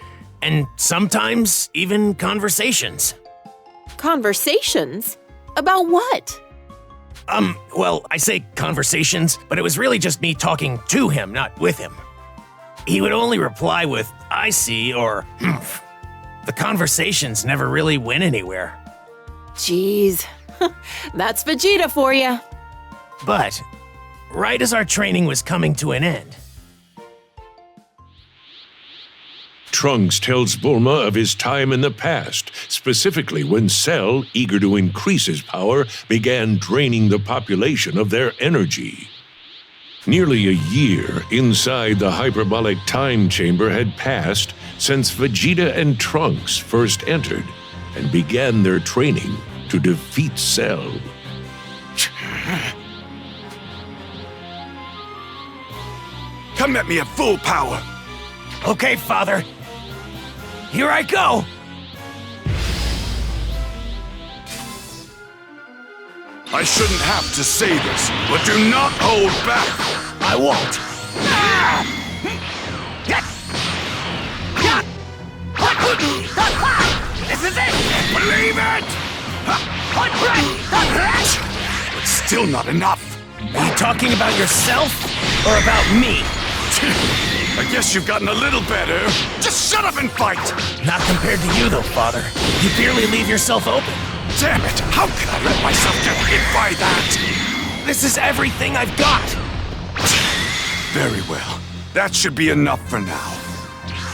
and sometimes even conversations. Conversations? About what? Well, I say conversations, but it was really just me talking to him, not with him. He would only reply with, "I see," or "Humph." The conversations never really went anywhere. Jeez, that's Vegeta for you. But, right as our training was coming to an end, Trunks tells Bulma of his time in the past, specifically when Cell, eager to increase his power, began draining the population of their energy. Nearly a year inside the hyperbolic time chamber had passed since Vegeta and Trunks first entered and began their training to defeat Cell. Come at me at full power. okay, Father, here I go! I shouldn't have to say this, but do not hold back. I won't. This is it! Believe it! But still not enough. Are you talking about yourself or about me? I guess you've gotten a little better. Just shut up and fight! Not compared to you, though, Father. You barely leave yourself open. Damn it! How could I let myself get hit by that? This is everything I've got. Very well. That should be enough for now.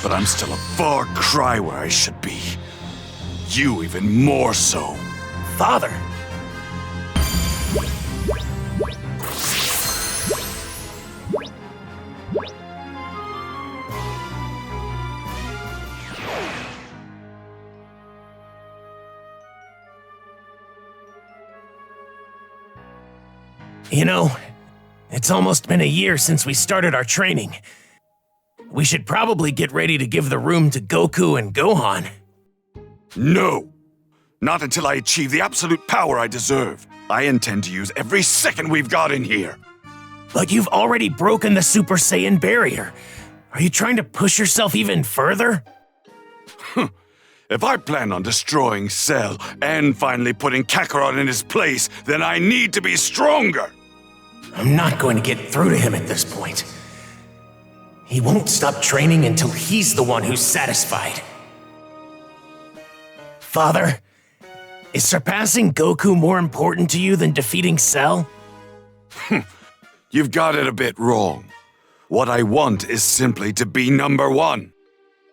But I'm still a far cry where I should be. You even more so. Father. You know, it's almost been a year since we started our training. We should probably get ready to give the room to Goku and Gohan. No! Not until I achieve the absolute power I deserve. I intend to use every second we've got in here. But you've already broken the Super Saiyan barrier. Are you trying to push yourself even further? If I plan on destroying Cell and finally putting Kakarot in his place, then I need to be stronger. I'm not going to get through to him at this point. He won't stop training until he's the one who's satisfied. Father, is surpassing Goku more important to you than defeating Cell? You've got it a bit wrong. What I want is simply to be number one.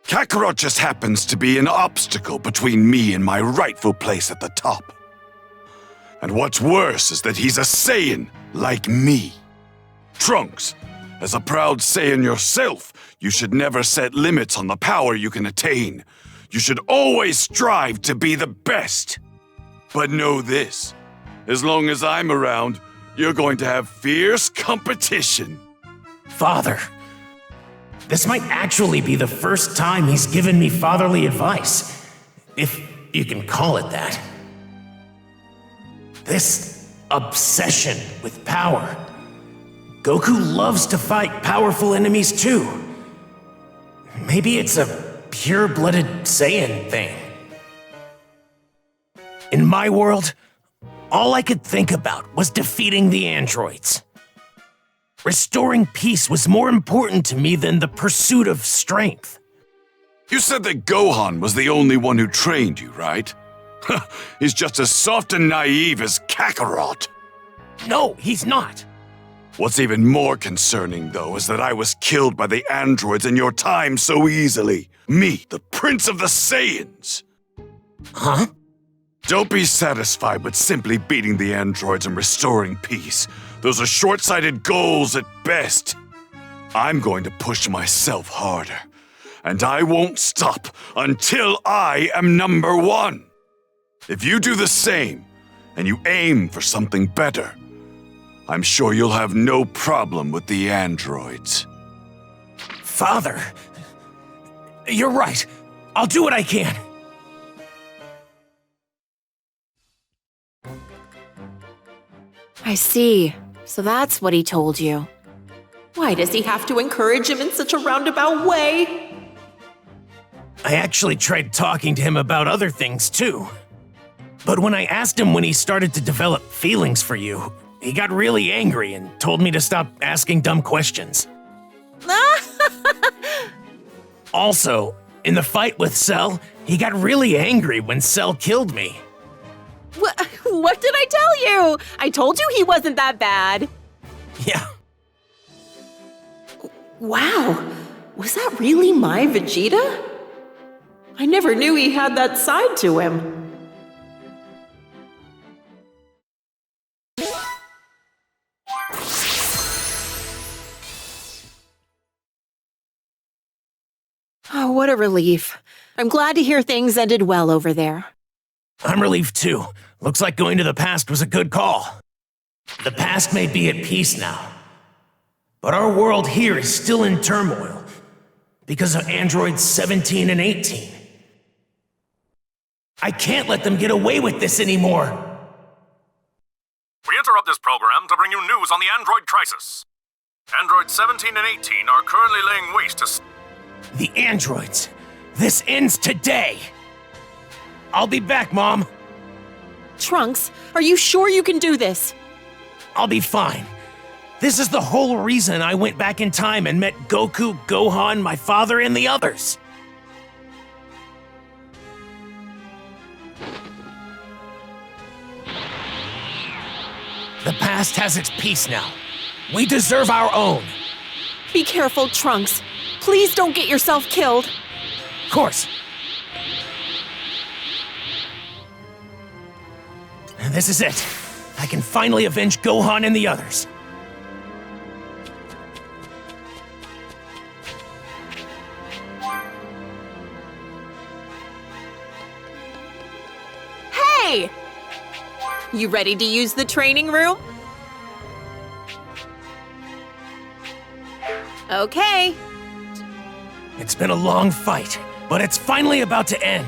Kakarot just happens to be an obstacle between me and my rightful place at the top. And what's worse is that he's a Saiyan, like me. Trunks, as a proud Saiyan yourself, you should never set limits on the power you can attain. You should always strive to be the best. But know this, as long as I'm around, you're going to have fierce competition. Father, this might actually be the first time he's given me fatherly advice, if you can call it that. This obsession with power. Goku loves to fight powerful enemies too. Maybe it's a pure-blooded Saiyan thing. In my world, all I could think about was defeating the androids. Restoring peace was more important to me than the pursuit of strength. You said that Gohan was the only one who trained you, right? He's just as soft and naive as Kakarot. No, he's not. What's even more concerning, though, is that I was killed by the androids in your time so easily. Me, the Prince of the Saiyans. Huh? Don't be satisfied with simply beating the androids and restoring peace. Those are short-sighted goals at best. I'm going to push myself harder. And I won't stop until I am number one. If you do the same, and you aim for something better, I'm sure you'll have no problem with the androids. Father, you're right. I'll do what I can. I see. So that's what he told you. Why does he have to encourage him in such a roundabout way? I actually tried talking to him about other things too. But when I asked him when he started to develop feelings for you, he got really angry and told me to stop asking dumb questions. Also, in the fight with Cell, he got really angry when Cell killed me. What did I tell you? I told you he wasn't that bad. Yeah. Wow, was that really my Vegeta? I never knew he had that side to him. Oh, what a relief. I'm glad to hear things ended well over there. I'm relieved too. Looks like going to the past was a good call. The past may be at peace now, but our world here is still in turmoil because of androids 17 and 18. I can't let them get away with this anymore. We interrupt this program to bring you news on the android crisis. Androids 17 and 18 are currently laying waste to... The androids. This ends today. I'll be back, Mom. Trunks, are you sure you can do this? I'll be fine. This is the whole reason I went back in time and met Goku, Gohan, my father, and the others. The past has its peace now. We deserve our own. Be careful, Trunks. Please don't get yourself killed. Of course. This is it. I can finally avenge Gohan and the others. Hey! You ready to use the training room? Okay. It's been a long fight, but it's finally about to end.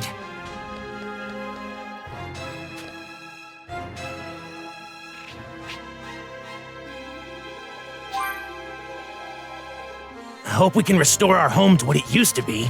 I hope we can restore our home to what it used to be.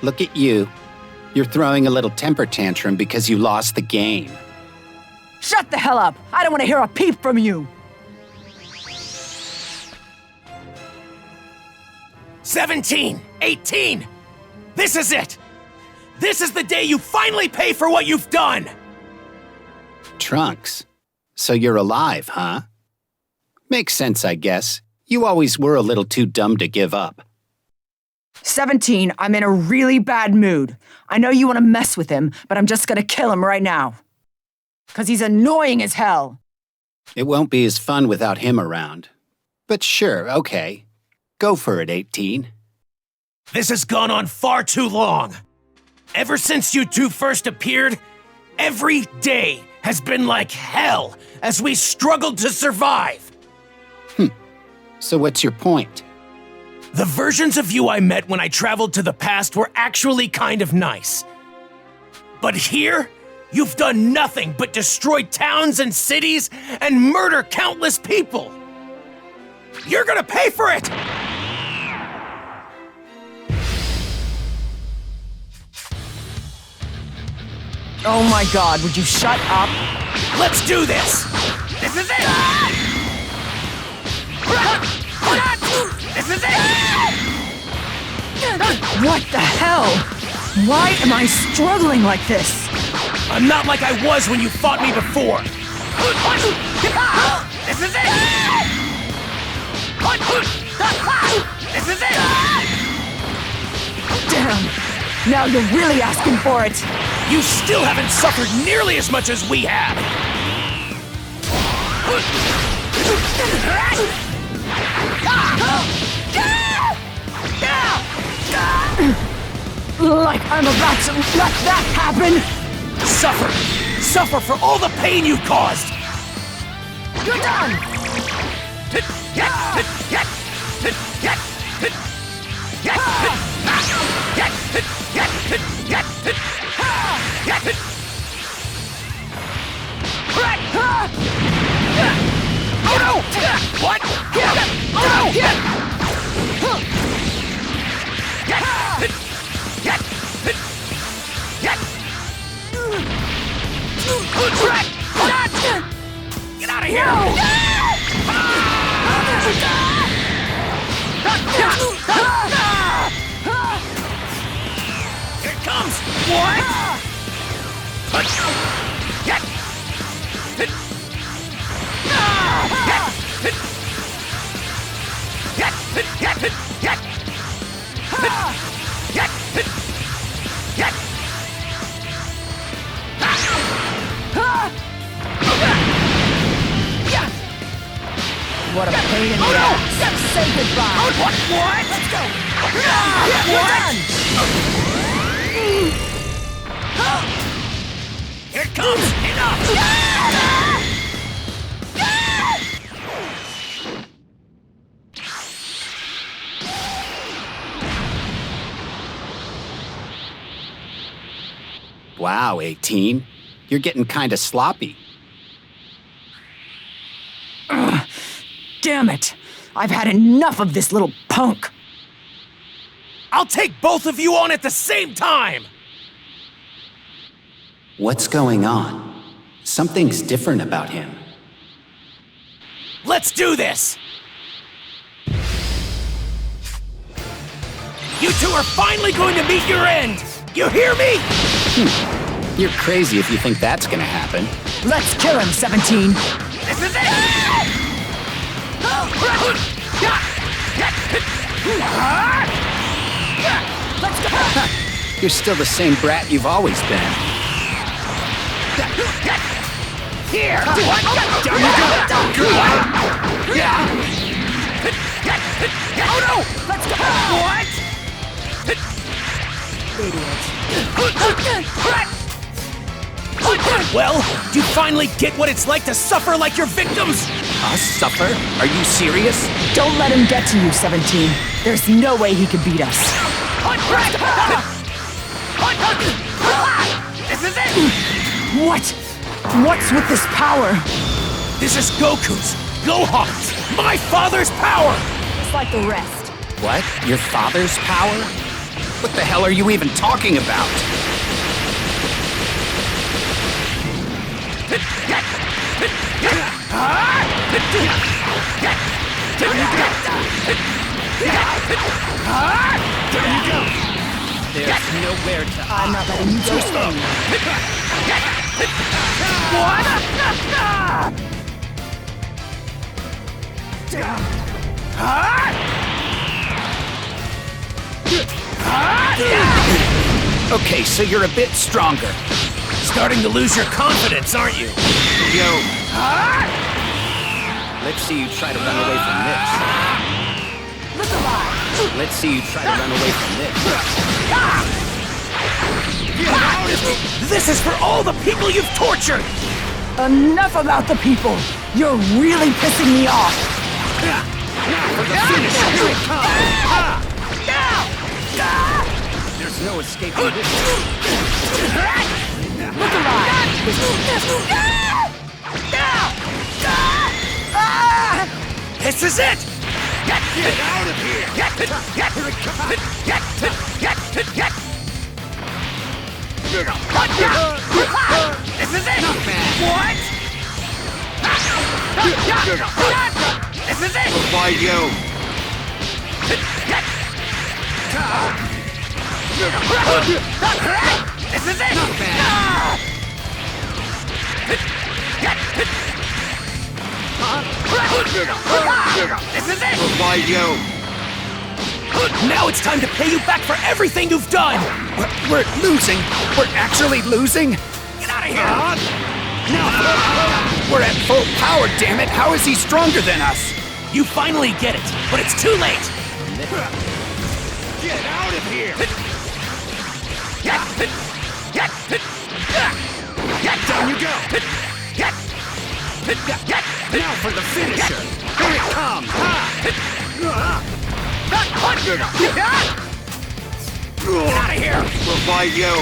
Look at you. You're throwing a little temper tantrum because you lost the game. Shut the hell up! I don't want to hear a peep from you! 17, 18. This is it. This is the day you finally pay for what you've done. Trunks. So you're alive, huh? Makes sense, I guess. You always were a little too dumb to give up. 17, I'm in a really bad mood. I know you want to mess with him, but I'm just gonna kill him right now. 'Cause he's annoying as hell. It won't be as fun without him around. But sure, okay. Go for it, 18. This has gone on far too long. Ever since you two first appeared, every day has been like hell as we struggled to survive. So what's your point? The versions of you I met when I traveled to the past were actually kind of nice. But here, you've done nothing but destroy towns and cities and murder countless people. You're gonna pay for it! Oh my god, would you shut up? Let's do this! This is it! This is it! What the hell? Why am I struggling like this? I'm not like I was when you fought me before. This is it! This is it! Damn, now you're really asking for it. You still haven't suffered nearly as much as we have! Like I'm about to let that happen? Suffer! Suffer for all the pain you caused! You're done! Oh no! What? Oh no! Get out of here! Here it comes! What? What a pain in the ass. Say goodbye. What? Let's go. Here it comes! Enough! Wow, 18. You're getting kinda sloppy. Damn it. I've had enough of this little punk. I'll take both of you on at the same time! What's going on? Something's different about him. Let's do this! You two are finally going to meet your end! You hear me? You're crazy if you think that's gonna happen. Let's kill him, 17. This is it! Let's go. You're still the same brat you've always been. Here! Oh no! Let's go. What? Well, do you finally get what it's like to suffer like your victims? Us suffer? Are you serious? Don't let him get to you, 17. There's no way he can beat us. This is it! What? What's with this power? This is Goku's, Gohan's, my father's power! Just like the rest. What? Your father's power? What the hell are you even talking about? There's nowhere to hide. I'm not letting you go slow. Okay, so you're a bit stronger. Starting to lose your confidence, aren't you? Yo. Let's see you try to run away from this. Look alive! Let's see you try to run away from this. This is for all the people you've tortured! Enough about the people! You're really pissing me off! There's no escaping this. Look alive! This is it! Get out of here! This is it! What? This is it! Why you? This is it! This is it! Why you? Now it's time to pay you back for everything you've done! We're losing. We're actually losing. Get out of here! No. We're at full power, damn it. How is he stronger than us? You finally get it, but it's too late! Get out of here! Down you go! Now for the finisher! Here it comes! Get out of here! Well, why you?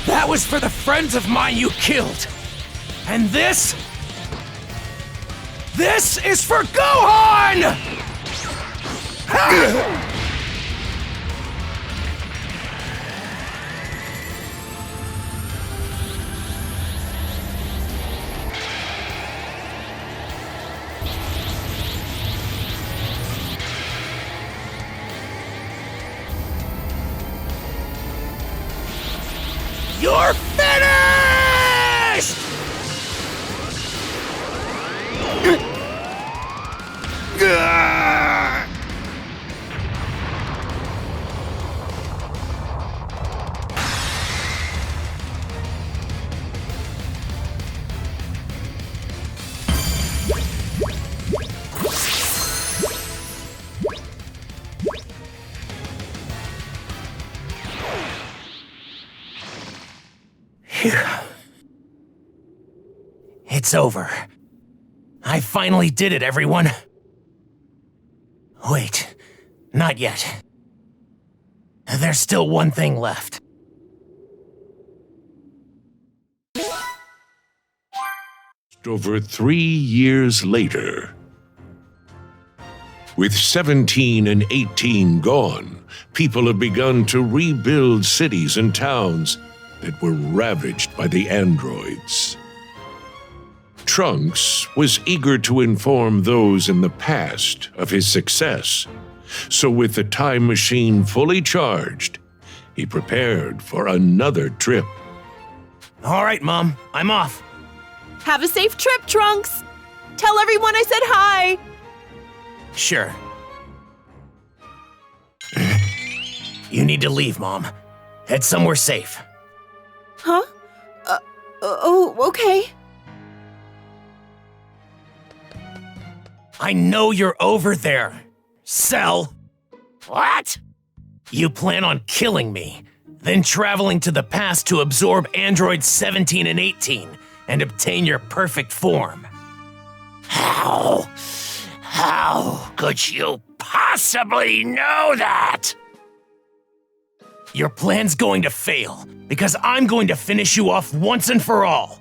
That was for the friends of mine you killed! And this? This is for Gohan! You're finished! It's over. I finally did it, everyone. Wait, not yet. There's still one thing left. Over 3 years later, with 17 and 18 gone, people have begun to rebuild cities and towns that were ravaged by the androids. Trunks was eager to inform those in the past of his success, so with the time machine fully charged, he prepared for another trip. All right, Mom, I'm off. Have a safe trip, Trunks! Tell everyone I said hi! Sure. You need to leave, Mom. Head somewhere safe. Huh? Oh, okay. I know you're over there, Cell. What? You plan on killing me, then traveling to the past to absorb androids 17 and 18 and obtain your perfect form. How could you possibly know that? Your plan's going to fail, because I'm going to finish you off once and for all.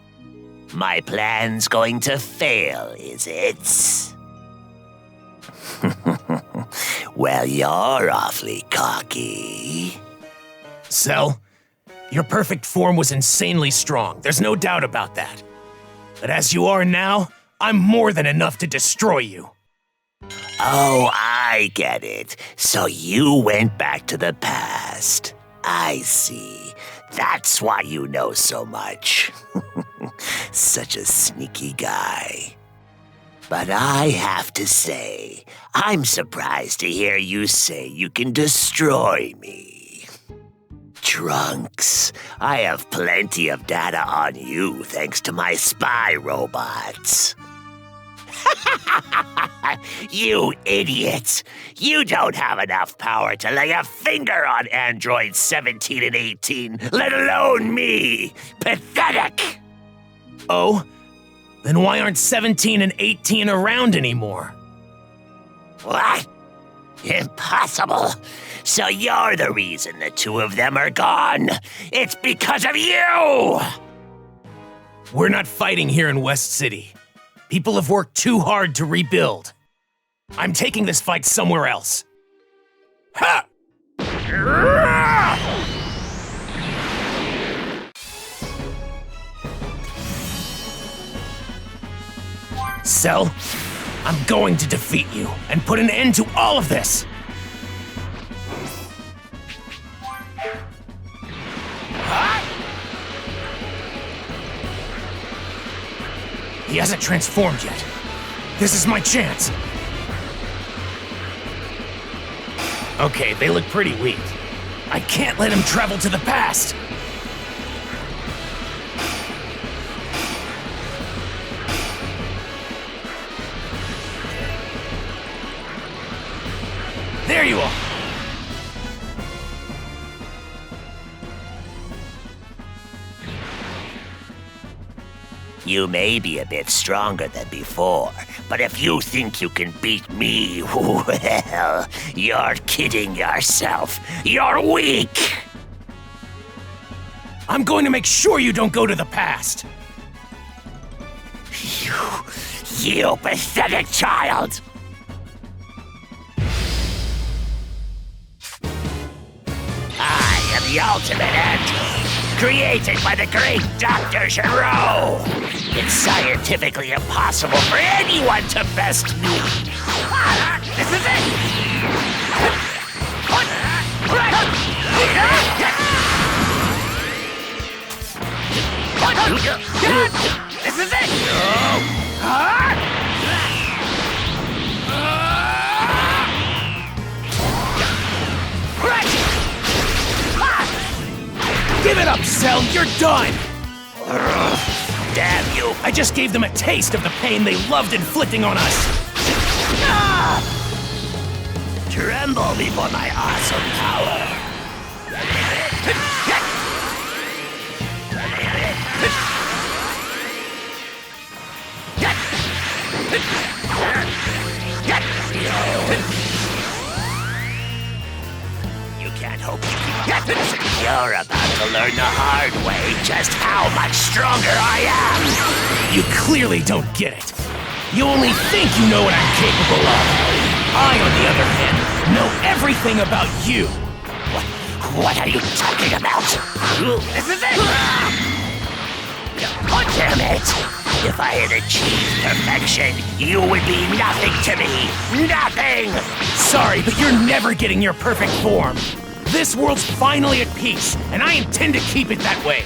My plan's going to fail, is it? Well, you're awfully cocky. Cell, your perfect form was insanely strong. There's no doubt about that. But as you are now, I'm more than enough to destroy you. Oh, I get it. So you went back to the past. I see. That's why you know so much. Such a sneaky guy. But I have to say, I'm surprised to hear you say you can destroy me. Trunks, I have plenty of data on you thanks to my spy robots. You idiot! You don't have enough power to lay a finger on androids 17 and 18, let alone me! Pathetic! Oh? Then why aren't 17 and 18 around anymore? What? Impossible! So you're the reason the two of them are gone! It's because of you! We're not fighting here in West City. People have worked too hard to rebuild. I'm taking this fight somewhere else. Ha! Cell, I'm going to defeat you and put an end to all of this. He hasn't transformed yet. This is my chance. Okay, they look pretty weak. I can't let him travel to the past. There you are. You may be a bit stronger than before, but if you think you can beat me, well, you're kidding yourself. You're weak! I'm going to make sure you don't go to the past. You pathetic child! I am the ultimate android, created by the great Dr. Gero. It's scientifically impossible for anyone to best me. This is it! This is it! Give it up, Cell! You're done! Damn you! I just gave them a taste of the pain they loved inflicting on us! Tremble before my awesome power! You can't hope to keep this. You're about to learn the hard way just how much stronger I am! You clearly don't get it. You only think you know what I'm capable of. I, on the other hand, know everything about you. What are you talking about? This is it! Oh, damn it! If I had achieved perfection, you would be nothing to me! Nothing! Sorry, but you're never getting your perfect form. This world's finally at peace, and I intend to keep it that way.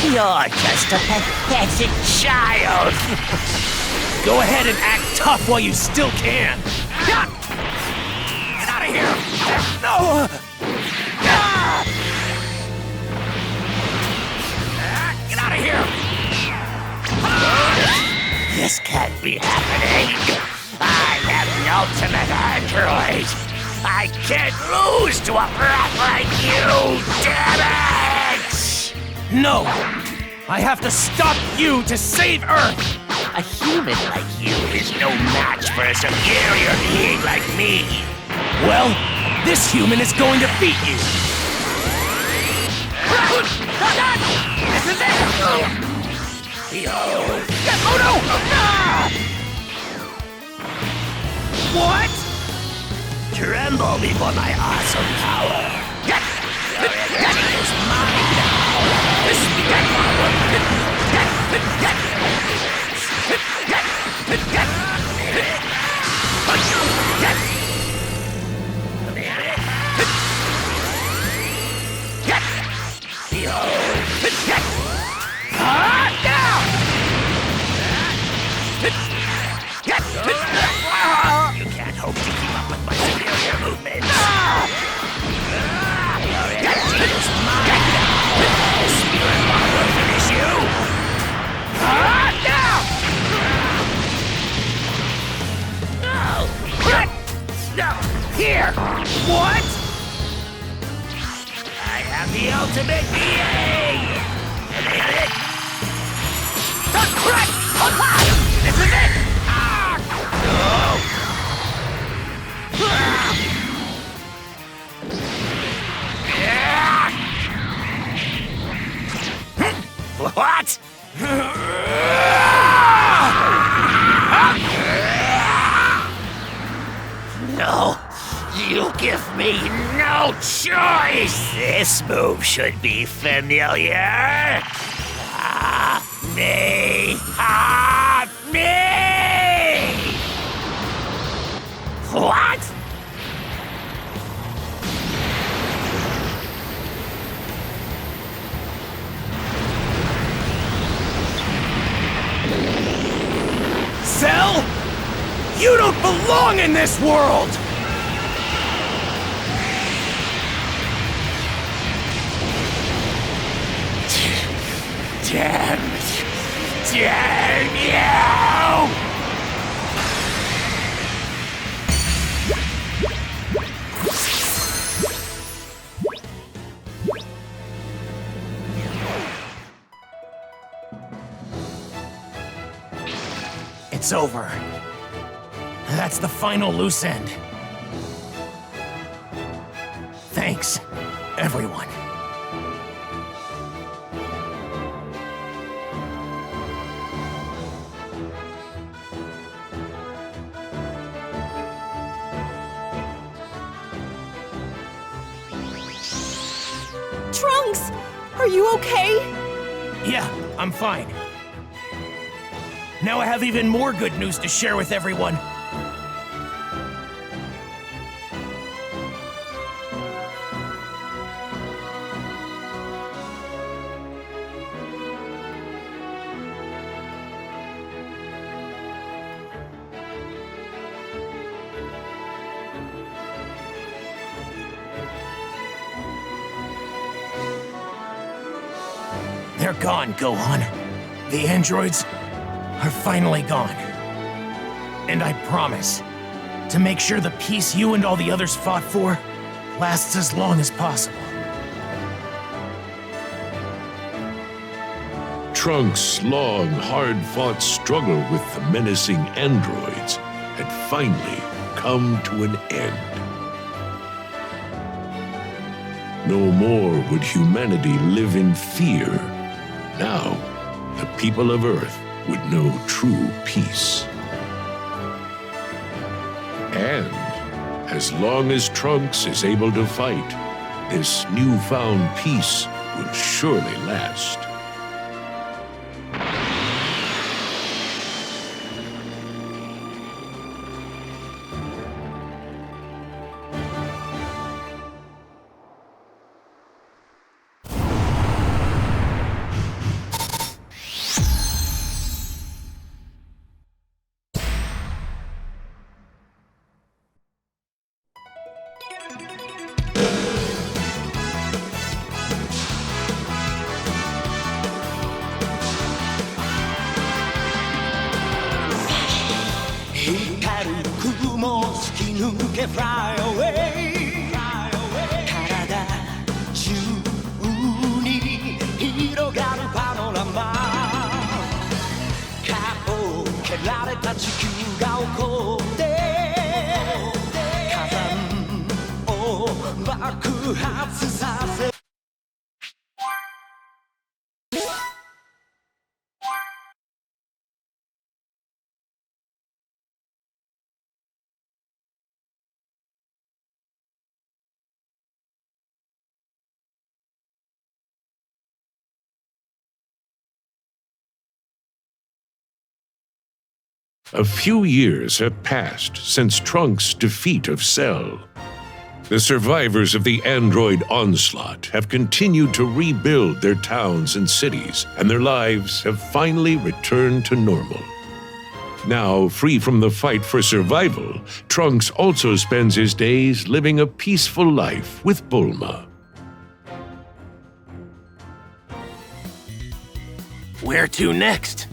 You're just a pathetic child! Go ahead and act tough while you still can. Get out of here! No! Get out of here! This can't be happening! I am the ultimate android! I can't lose to a brat like you, damn it! No! I have to stop you to save Earth! A human like you is no match for a superior being like me! Well, this human is going to beat you! This is it! Behold! Oh no! What? Tremble before my awesome power! It's mine now! This is my power! You can't hope to keep up with my superior movements. Your energy is mine now. Spirit bomb will finish you. No! Here! What? I have the ultimate BA! This is it! What? No, you give me no choice. This move should be familiar. Me! What? Cell? You don't belong in this world! Damn it! Damn you! It's over. That's the final loose end. Thanks, everyone. Trunks! Are you okay? Yeah, I'm fine. Now I have even more good news to share with everyone. They're gone, Gohan. The androids are finally gone. And I promise to make sure the peace you and all the others fought for lasts as long as possible. Trunks' long, hard-fought struggle with the menacing androids had finally come to an end. No more would humanity live in fear. Now, the people of Earth would know true peace. And as long as Trunks is able to fight, this newfound peace will surely last. Fly away 体中に広がるパノラマ顔を蹴られた地球が起こって火山を爆発させ A few years have passed since Trunks' defeat of Cell. The survivors of the android onslaught have continued to rebuild their towns and cities, and their lives have finally returned to normal. Now, free from the fight for survival, Trunks also spends his days living a peaceful life with Bulma. Where to next?